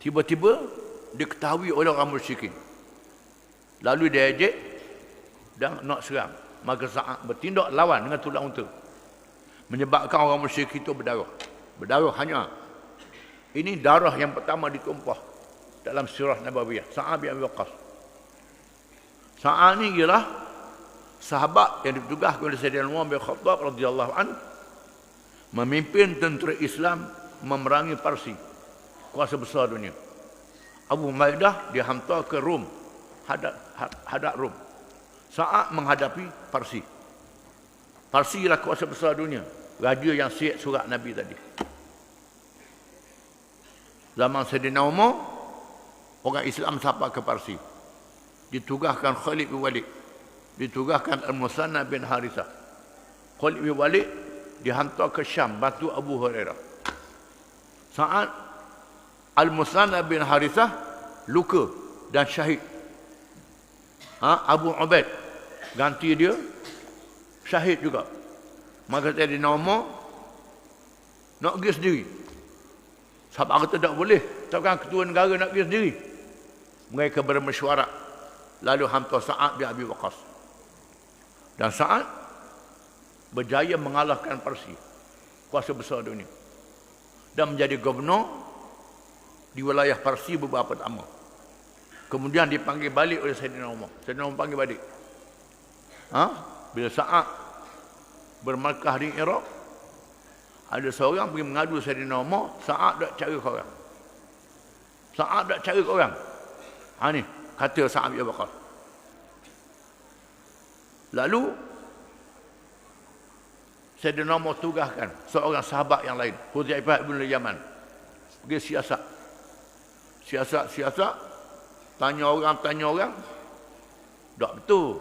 S1: Tiba-tiba diketahui oleh orang musyrikin. Lalu dia ejek dan nak serang. Maka Sa'ad bertindak lawan dengan tulang unta. Menyebabkan orang musyrik itu berdarah. Berdarah hanya. Ini darah yang pertama ditumpah dalam sirah Nabawiyah. Sa'ad bin Abi Waqqas. Sa'ad ni ialah sahabat yang ditugaskan oleh Sayyidina Umar bin Khattab radhiyallahu anhu memimpin tentera Islam memerangi Parsi, kuasa besar dunia. Abu Maidah dihantar ke Rom, hadap Rom. Sa'ad menghadapi Parsi. Parsi ialah kuasa besar dunia, raja yang siap surat Nabi tadi. Zaman Sayyidina Umar, orang Islam sampai ke Parsi. Ditugaskan Khalid bin Walid, ditugaskan Al-Musanna bin Harithah. Khalid bin Walid dihantar ke Syam bantu Abu Hurairah. Saat Al-Musanna bin Harithah luka dan syahid. Abu Ubaid ganti dia syahid juga. Maka Sayyidina Umar nak pergi sendiri. Sahabat kata tak boleh, takkan ketua negara nak pergi sendiri. Mereka bermesyuarat. Lalu hantar Sa'ad bin Abi Waqqas. Dan Sa'ad berjaya mengalahkan Parsi, kuasa besar dunia, dan menjadi gubernur di wilayah Parsi beberapa lama. Kemudian dipanggil balik oleh Sayyidina Umar. Sayyidina Umar panggil balik. Bila Sa'ad bermarkah di Iraq, ada seorang pergi mengadu Sayyidina Umar, Sa'ad dak cara kau orang. Sa'ad dak cara kau orang. Ni kata Sa'ad bin Abi Waqqas. Lalu Sayyidina Umar tugaskan seorang sahabat yang lain, Hudzaifah bin Yaman, pergi siasat, tanya orang, tak betul.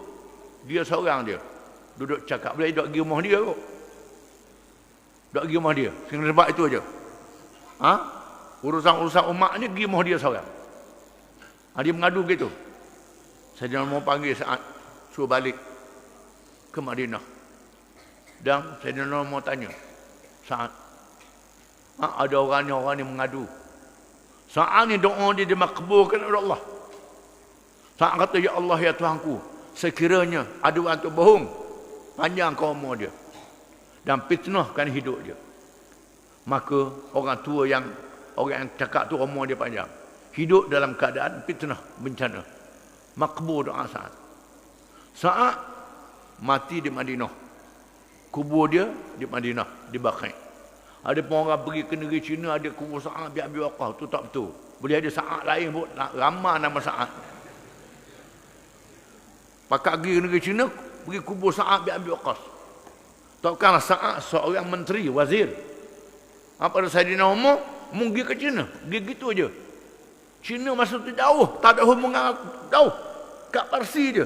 S1: Dia seorang dia, duduk cakap, boleh tak pergi rumah dia kot. Tak pergi rumah dia, kena sebab itu aja. Urusan-urusan umat ni pergi rumah dia seorang. Dia mengadu begitu. Sayyidina Umar panggil Sa'ad, suruh balik ke Madinah. Dan Sayyidina Umar tanya, Sa'ad, ada orang ni mengadu. Sa'ad ni doa dia dimakbulkan oleh Allah. Sa'ad kata, ya Allah, ya Tuhanku, sekiranya ada orang tu bohong, panjang kau umur dia dan fitnahkan hidup dia, maka orang yang cakap tu umur dia panjang, hidup dalam keadaan fitnah, bencana. Makbul doa Sa'ad. Sa'ad mati di Madinah. Kubur dia di Madinah, di Baqi'. Ada pun orang pergi ke negeri Cina, ada kubur Sa'ad bin Abi Waqqas, tu tak betul. Boleh ada Sa'ad lain pun, ramai nama Sa'ad. Pakak pergi ke negeri Cina, pergi kubur Sa'ad bin Abi Waqqas. Takkanlah Sa'ad seorang menteri, wazir. Pada Sayyidina Umar, pergi ke Cina, pergi gitu aja. Cina masa tu jauh, tak ada hubungan jauh. Kat Parsi je.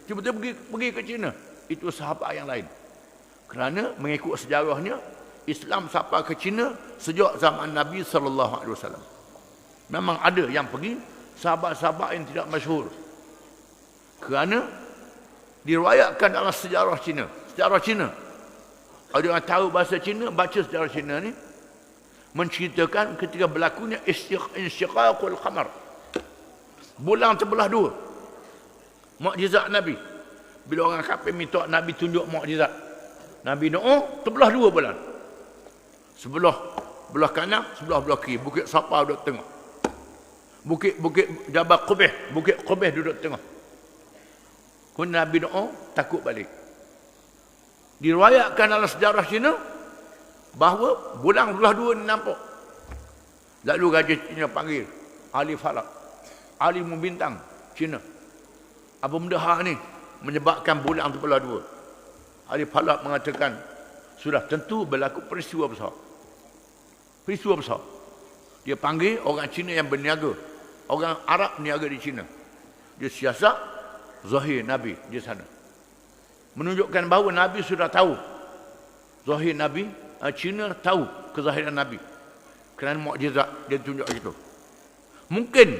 S1: Tiba-tiba pergi ke Cina. Itu sahabat yang lain. Kerana mengikut sejarahnya, Islam sampai ke Cina sejak zaman Nabi SAW. Memang ada yang pergi, sahabat-sahabat yang tidak masyhur. Kerana diriwayatkan dalam sejarah Cina. Sejarah Cina. Ada yang tahu bahasa Cina, baca sejarah Cina ni, menceritakan ketika berlakunya insyiqaqul qamar. Bulan terbelah dua. Mukjizat Nabi. Bila orang kafir minta Nabi tunjuk mukjizat, Nabi doa, terbelah dua bulan. Sebelah belah kanan, belah kiri. Bukit Safa duduk tengah. Bukit Jabal Qubih, Bukit Qubih duduk tengah. Kemudian Nabi doa, takut balik. Diriwayatkan dalam sejarah Cina bahawa bulan belah dua ni nampak. Lalu Raja Cina panggil ahli falak, ahli membintang Cina. Apa benda hak ni menyebabkan bulan terbelah dua? Ahli falak mengatakan sudah tentu berlaku peristiwa besar. Peristiwa besar. Dia panggil orang Cina yang berniaga, orang Arab niaga di Cina. Dia siasat zahir Nabi di sana, menunjukkan bahawa Nabi sudah tahu zahir Nabi. Cina tahu kezahiran Nabi kerana mukjizat dia tunjuk gitu. Mungkin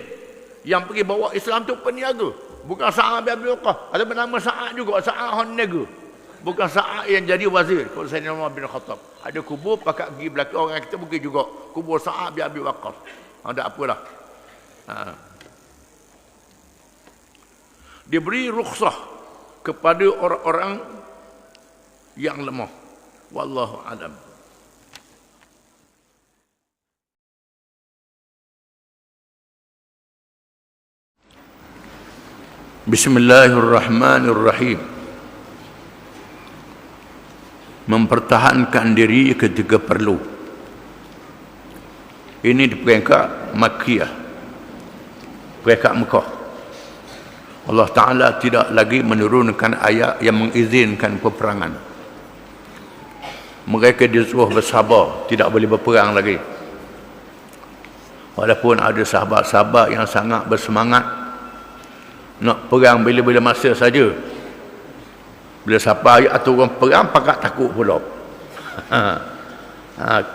S1: yang pergi bawa Islam tu peniaga, bukan Sa'ad bin Abi Waqqas. Ada bernama Sa'ad juga, Sa'ad Honiaga, bukan Sa'ad yang jadi wazir kalau Sayyidina Umar bin Khattab. Ada kubur pakat pergi belakang orang kita mungkin juga kubur Sa'ad bin Abi Waqqas. Ada apalah. Diberi rukhsah kepada orang-orang yang lemah. Wallahu a'lam. Bismillahirrahmanirrahim. Mempertahankan diri ketika perlu. Ini di peringkat Makkiyah, peringkat Mekah. Allah Ta'ala tidak lagi menurunkan ayat yang mengizinkan peperangan. Mereka disuruh bersabar, tidak boleh berperang lagi. Walaupun ada sahabat-sahabat yang sangat bersemangat nak perang bila-bila masa saja. Bila sampai ayat tu orang perang, pakat takut pula.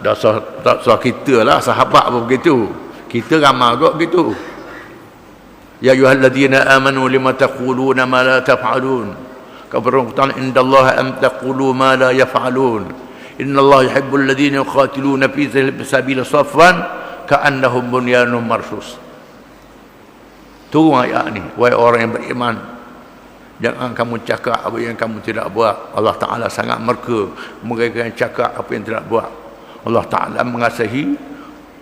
S1: Dasar kita lah, sahabat pun begitu. Kita ramai juga begitu. Ya ayyuhalladzina amanu lima taquluna ma la taf'alun. Kafarun indallahi am taqulu ma la yaf'alun. Innallaha yuhibbul ladzina yuqatiluna fi sabilihi saffan ka'annahum bunyanun marsus. Turun ayat ni, wahai orang yang beriman, jangan kamu cakap apa yang kamu tidak buat. Allah Ta'ala sangat murka mereka yang cakap apa yang tidak buat. Allah Ta'ala mengasihi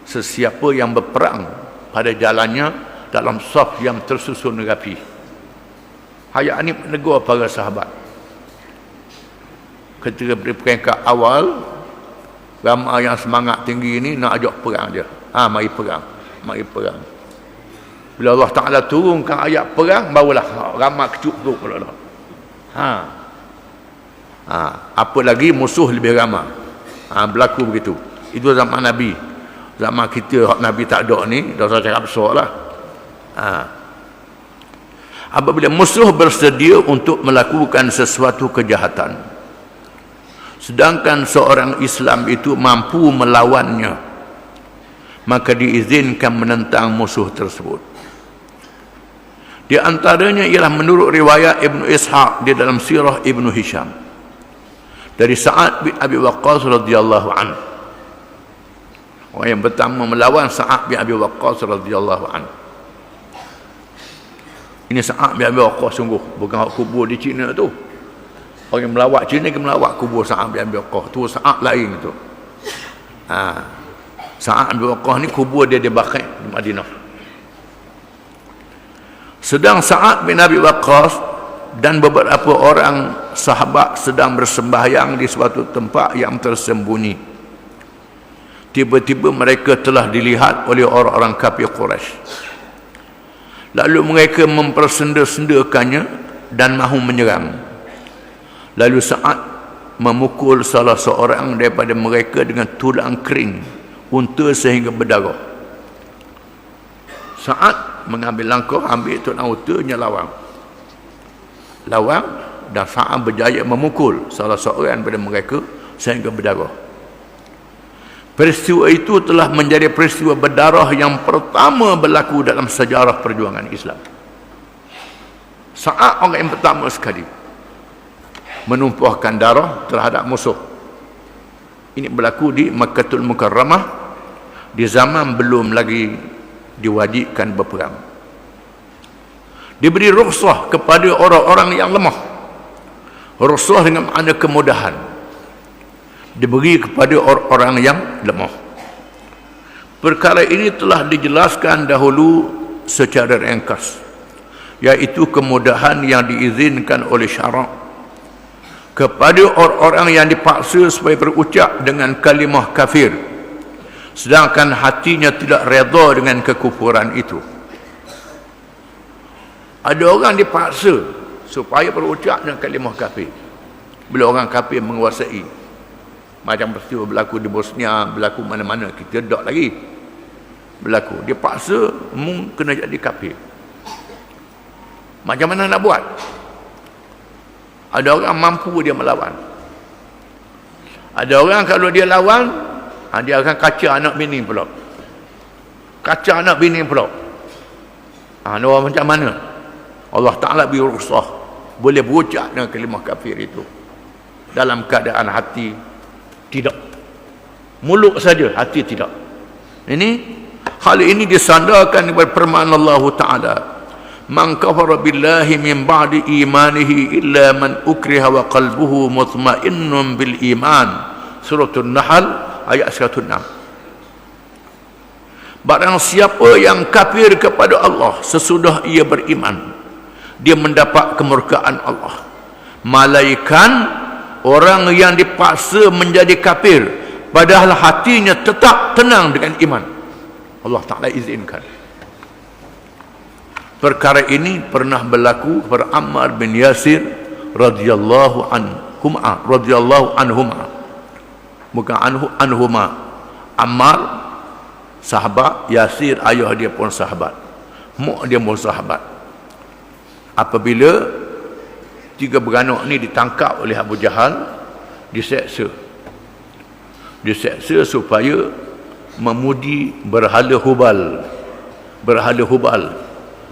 S1: sesiapa yang berperang pada jalannya dalam saf yang tersusun rapi. Ayat ini menegur para sahabat. Ketika peringkat awal, ramai yang semangat tinggi ini nak ajak perang dia. Mari perang, mari perang. Bila Allah Ta'ala turunkan ayat perang, barulah ramai kecup tu pula. Apa lagi musuh lebih ramai. Berlaku begitu. Itu zaman Nabi. Zaman kita Nabi tak ada ni, dah cakap besar lah. Apabila musuh bersedia untuk melakukan sesuatu kejahatan, sedangkan seorang Islam itu mampu melawannya, maka diizinkan menentang musuh tersebut. Di antaranya ialah menurut riwayat Ibnu Ishaq di dalam sirah Ibnu Hisham dari Sa'ad bin Abi Waqqas radhiyallahu anhu. Orang yang pertama melawan Sa'ad bin Abi Waqqas radhiyallahu anhu. Ini Sa'ad bin Abi Waqqas sungguh, bukan kubur di Cina tu. Orang yang melawat Cina ke melawat kubur Sa'ad bin Abi Waqqas tu, Sa'ad lain tu. Sa'ad bin Abi Waqqas ni kubur dia di Baqi' di Madinah. Sedang Sa'ad bin Abi Waqqas dan beberapa orang sahabat sedang bersembahyang di suatu tempat yang tersembunyi. Tiba-tiba mereka telah dilihat oleh orang-orang kafir Quraisy. Lalu mereka mempersenda-sendakannya dan mahu menyerang. Lalu Sa'ad memukul salah seorang daripada mereka dengan tulang kering unta sehingga berdarah. Sa'ad mengambil langkah, ambil tulang untanya, lawan dan Sa'ad berjaya memukul salah seorang daripada mereka sehingga berdarah. Peristiwa itu telah menjadi peristiwa berdarah yang pertama berlaku dalam sejarah perjuangan Islam. Sa'ad orang yang pertama sekali menumpahkan darah terhadap musuh. Ini berlaku di Makkahul Mukarramah di zaman belum lagi diwajibkan berperang. Diberi rukhsah kepada orang-orang yang lemah. Rukhsah dengan makna kemudahan diberi kepada orang-orang yang lemah. Perkara ini telah dijelaskan dahulu secara ringkas, yaitu kemudahan yang diizinkan oleh syarak kepada orang-orang yang dipaksa supaya berucap dengan kalimah kafir, sedangkan hatinya tidak redha dengan kekufuran itu. Ada orang dipaksa supaya berucap dengan kalimah kafir. Bila orang kafir menguasai, macam peristiwa berlaku di Bosnia, berlaku mana-mana, kita tak lagi berlaku, dia paksa kena jadi kafir. Macam mana nak buat? Ada orang mampu dia melawan, ada orang kalau dia lawan, dia akan kacau anak bini pula, kacau anak bini pula. Orang macam mana? Allah Ta'ala beri rukhsah boleh berucap dengan kalimah kafir itu dalam keadaan hati tidak, mulut saja, hati tidak. Hal ini disandarkan kepada firman Allah Ta'ala, man kafara billahi min ba'di imanihi illa man ukriha wa qalbuhu mutmainnun bil iman. Surah An-Nahl ayat 106. Barang siapa yang kafir kepada Allah sesudah ia beriman, dia mendapat kemurkaan Allah. Malaikat orang yang dipaksa menjadi kafir padahal hatinya tetap tenang dengan iman, Allah Ta'ala izinkan. Perkara ini pernah berlaku kepada Ammar bin Yasir radhiyallahu anhuma. Bukan anhuma. Ammar sahabat, Yasir ayah dia pun sahabat, mak dia pun sahabat. Apabila tiga beranak ni ditangkap oleh Abu Jahal, diseksa supaya memuji berhala Hubal,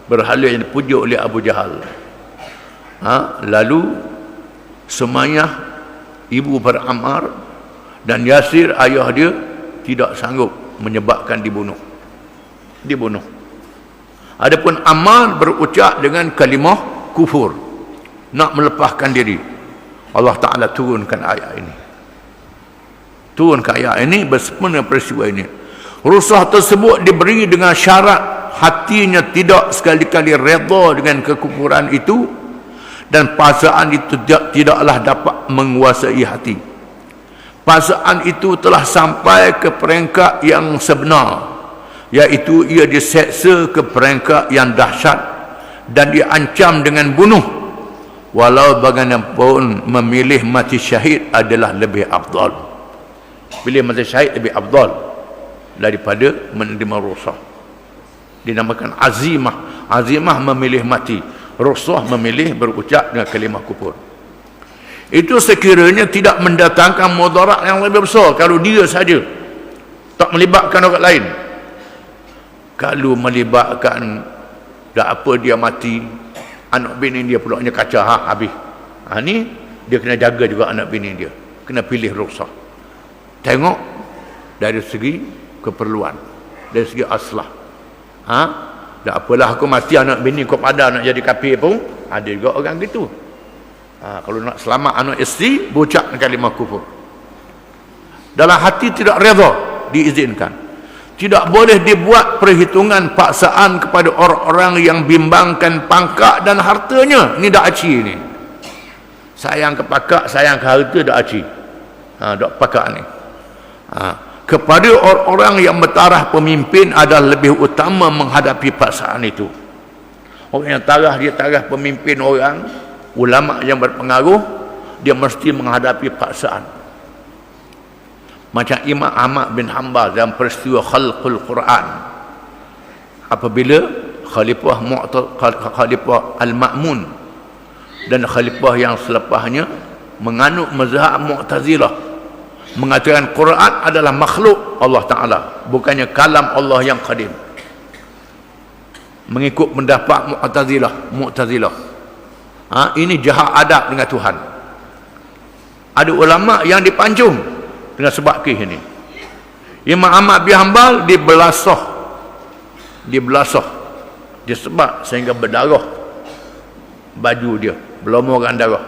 S1: berhala yang dipuja oleh Abu Jahal. Lalu Sumayyah ibu pada Ammar dan Yasir ayah dia tidak sanggup, menyebabkan dibunuh. Adapun Ammar berucap dengan kalimah kufur, nak melepaskan diri. Allah Ta'ala turunkan ayat ini bersempena peristiwa ini. Rukhsah tersebut diberi dengan syarat hatinya tidak sekali-kali redha dengan kekufuran itu, dan perasaan itu tidaklah dapat menguasai hati. Perasaan itu telah sampai ke peringkat yang sebenar, iaitu ia diseksa ke peringkat yang dahsyat dan diancam dengan bunuh. Walau bagaimanapun memilih mati syahid adalah lebih afdal. Pilih mati syahid lebih afdal daripada menerima rukhsah. Dinamakan azimah memilih mati, rukhsah memilih berucap dengan kalimah kufur. Itu sekiranya tidak mendatangkan mudarat yang lebih besar kalau dia saja, tak melibatkan orang lain. Kalau melibatkan, dah apa dia mati, anak bini dia pula kacau, habis. Ni dia kena jaga juga anak bini dia, kena pilih rukhsah. Tengok dari segi keperluan, dari segi aslah. Dah apalah aku mati, anak bini kau pada nak jadi kafir pun ada juga orang gitu. Kalau nak selamat anak isteri, berucap kalimah kufur. Dalam hati tidak redha, diizinkan. Tidak boleh dibuat perhitungan paksaan kepada orang-orang yang bimbangkan pangkat dan hartanya. Ini dak aci ni. Sayang ke pakak, sayang ke harta, dak aci. Dak pakak ni. Kepada orang-orang yang bertaraf pemimpin adalah lebih utama menghadapi paksaan itu. Orang yang taraf, dia taraf pemimpin orang, ulama yang berpengaruh, dia mesti menghadapi paksaan. Macam Imam Ahmad bin Hanbal dalam peristiwa khalqul Quran, apabila Khalifah Al-Ma'mun dan Khalifah yang selepasnya menganut mazhab Mu'tazilah, mengatakan Quran adalah makhluk Allah Ta'ala, bukannya kalam Allah yang qadim. Mengikut pendapat Mu'tazilah. Ini jahat adab dengan Tuhan. Ada ulama yang dipancung dengan sebab kes ini. Imam Ahmad bin Hanbal dibelasah, disebat sehingga berdarah baju dia, berlumuran darah.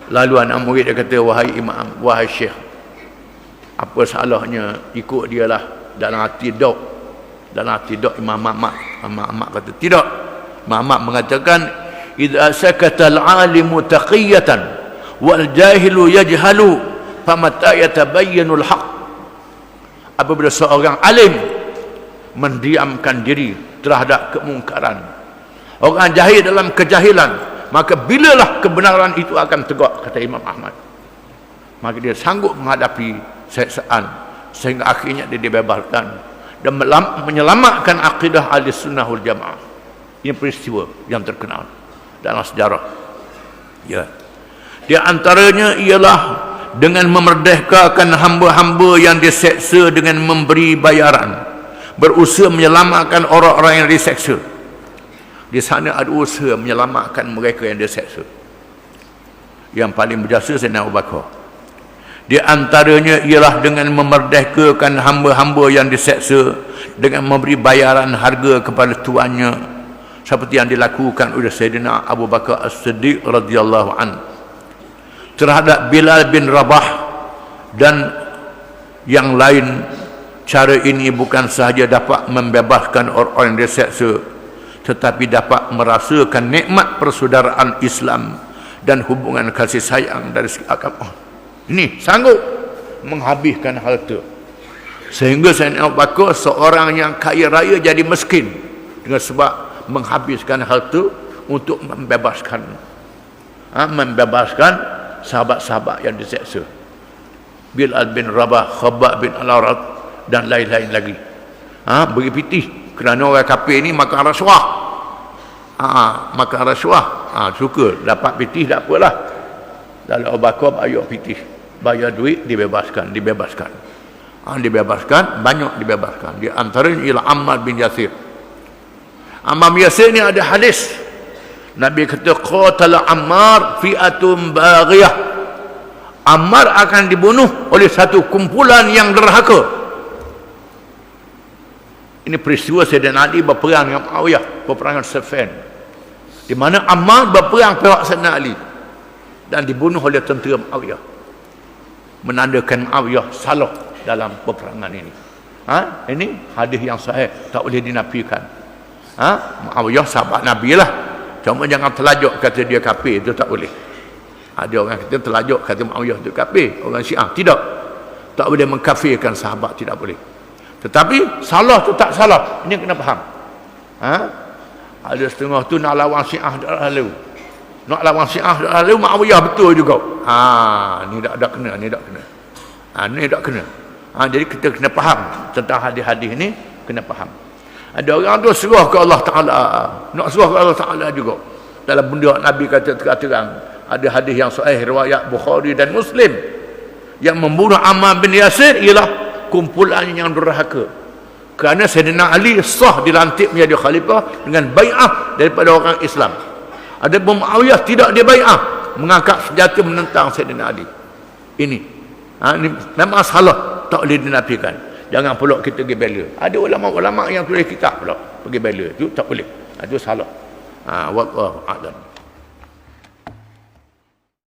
S1: Lalu anak murid dia kata, wahai Imam, wahai Syekh, apa salahnya ikut dia lah, dalam hati dok. Dalam hati dok Imam Ahmad kata tidak. Imam Ahmad mengatakan idza sakata al-alimu taqiyatan wal jahilu yajhalu famata yatabayyanu al-haq. Apabila seorang alim mendiamkan diri terhadap kemungkaran, orang jahil dalam kejahilan, maka bilalah kebenaran itu akan tegak, kata Imam Ahmad. Maka dia sanggup menghadapi seksaan sehingga akhirnya dia dibebaskan dan menyelamatkan akidah ahli sunnah wal jamaah. Ini peristiwa yang terkenal dalam sejarah. Ya. Di antaranya ialah dengan memerdekakan hamba-hamba yang diseksa dengan memberi bayaran, berusaha menyelamatkan orang-orang yang diseksa. Di sana ada usaha menyelamatkan mereka yang diseksa. Yang paling berjasa Sayyidina Abu Bakar. Di antaranya ialah dengan memerdekakan hamba-hamba yang diseksa dengan memberi bayaran harga kepada tuannya, seperti yang dilakukan oleh Sayyidina Abu Bakar As-Siddiq radhiyallahu anhu terhadap Bilal bin Rabah dan yang lain. Cara ini bukan sahaja dapat membebaskan orang-orang yang diseksa, tetapi dapat merasakan nikmat persaudaraan Islam dan hubungan kasih sayang dari segi agama. Ini sanggup menghabiskan harta, sehingga Sayyidina Abu Bakar seorang yang kaya raya jadi miskin dengan sebab menghabiskan harta untuk membebaskan sahabat-sahabat yang diseksa. Bilal bin Rabah, Khabbab bin Al-Arat dan lain-lain lagi. Beri pitih kerana orang kafir ni makan rasuah. Makan rasuah. Suka dapat pitih tak apalah. Lalu Abu Bakar bayar pitih, bayar duit, dibebaskan. Dibebaskan, banyak dibebaskan. Di antaranya ialah Ammar bin Yasir. Ammar bin Yasir ni ada hadis Nabi kata qatala Ammar fi'atun baghiyah. Ammar akan dibunuh oleh satu kumpulan yang derhaka. Ini peristiwa Sayyidina Ali berperang dengan Muawiyah, peperangan Siffin, di mana Ammar berperang pihak Sayyidina Ali dan dibunuh oleh tentera Muawiyah, menandakan Muawiyah salah dalam peperangan ini. Ini hadis yang sahih, tak boleh dinafikan. Muawiyah sahabat Nabi lah, cuma jangan terlajuk kata dia kafir, itu tak boleh. Ada orang kita terlajuk kata Muawiyah itu kafir, orang Syiah tidak. Tak boleh mengkafirkan sahabat, tidak boleh. Tetapi salah tu tak salah, ini kena faham. Ada setengah tu nak lawan Syiah dah lalu. Nak lawan Syiah dah lalu, Muawiyah betul juga. Ni tak kena, ni tak kena. Ni tak kena. Jadi kita kena faham tentang hadis-hadis ni, kena faham. Ada orang tu serah ke Allah Ta'ala, nak serah ke Allah Ta'ala juga. Dalam benda Nabi kata terang, ada hadis yang sahih riwayat Bukhari dan Muslim, yang membunuh Ammar bin Yasir ialah kumpulan yang durhaka. Kerana Sayyidina Ali sah dilantik menjadi khalifah dengan bai'ah daripada orang Islam. Ada Muawiyah tidak dia bai'ah, mengangkat senjata menentang Sayyidina Ali. Ini memang salah, tak boleh dinafikan. Jangan pula kita pergi bela. Ada ulama-ulama yang tulis kitab pula pergi bela, itu tak boleh. Itu salah. Wallahu a'lam.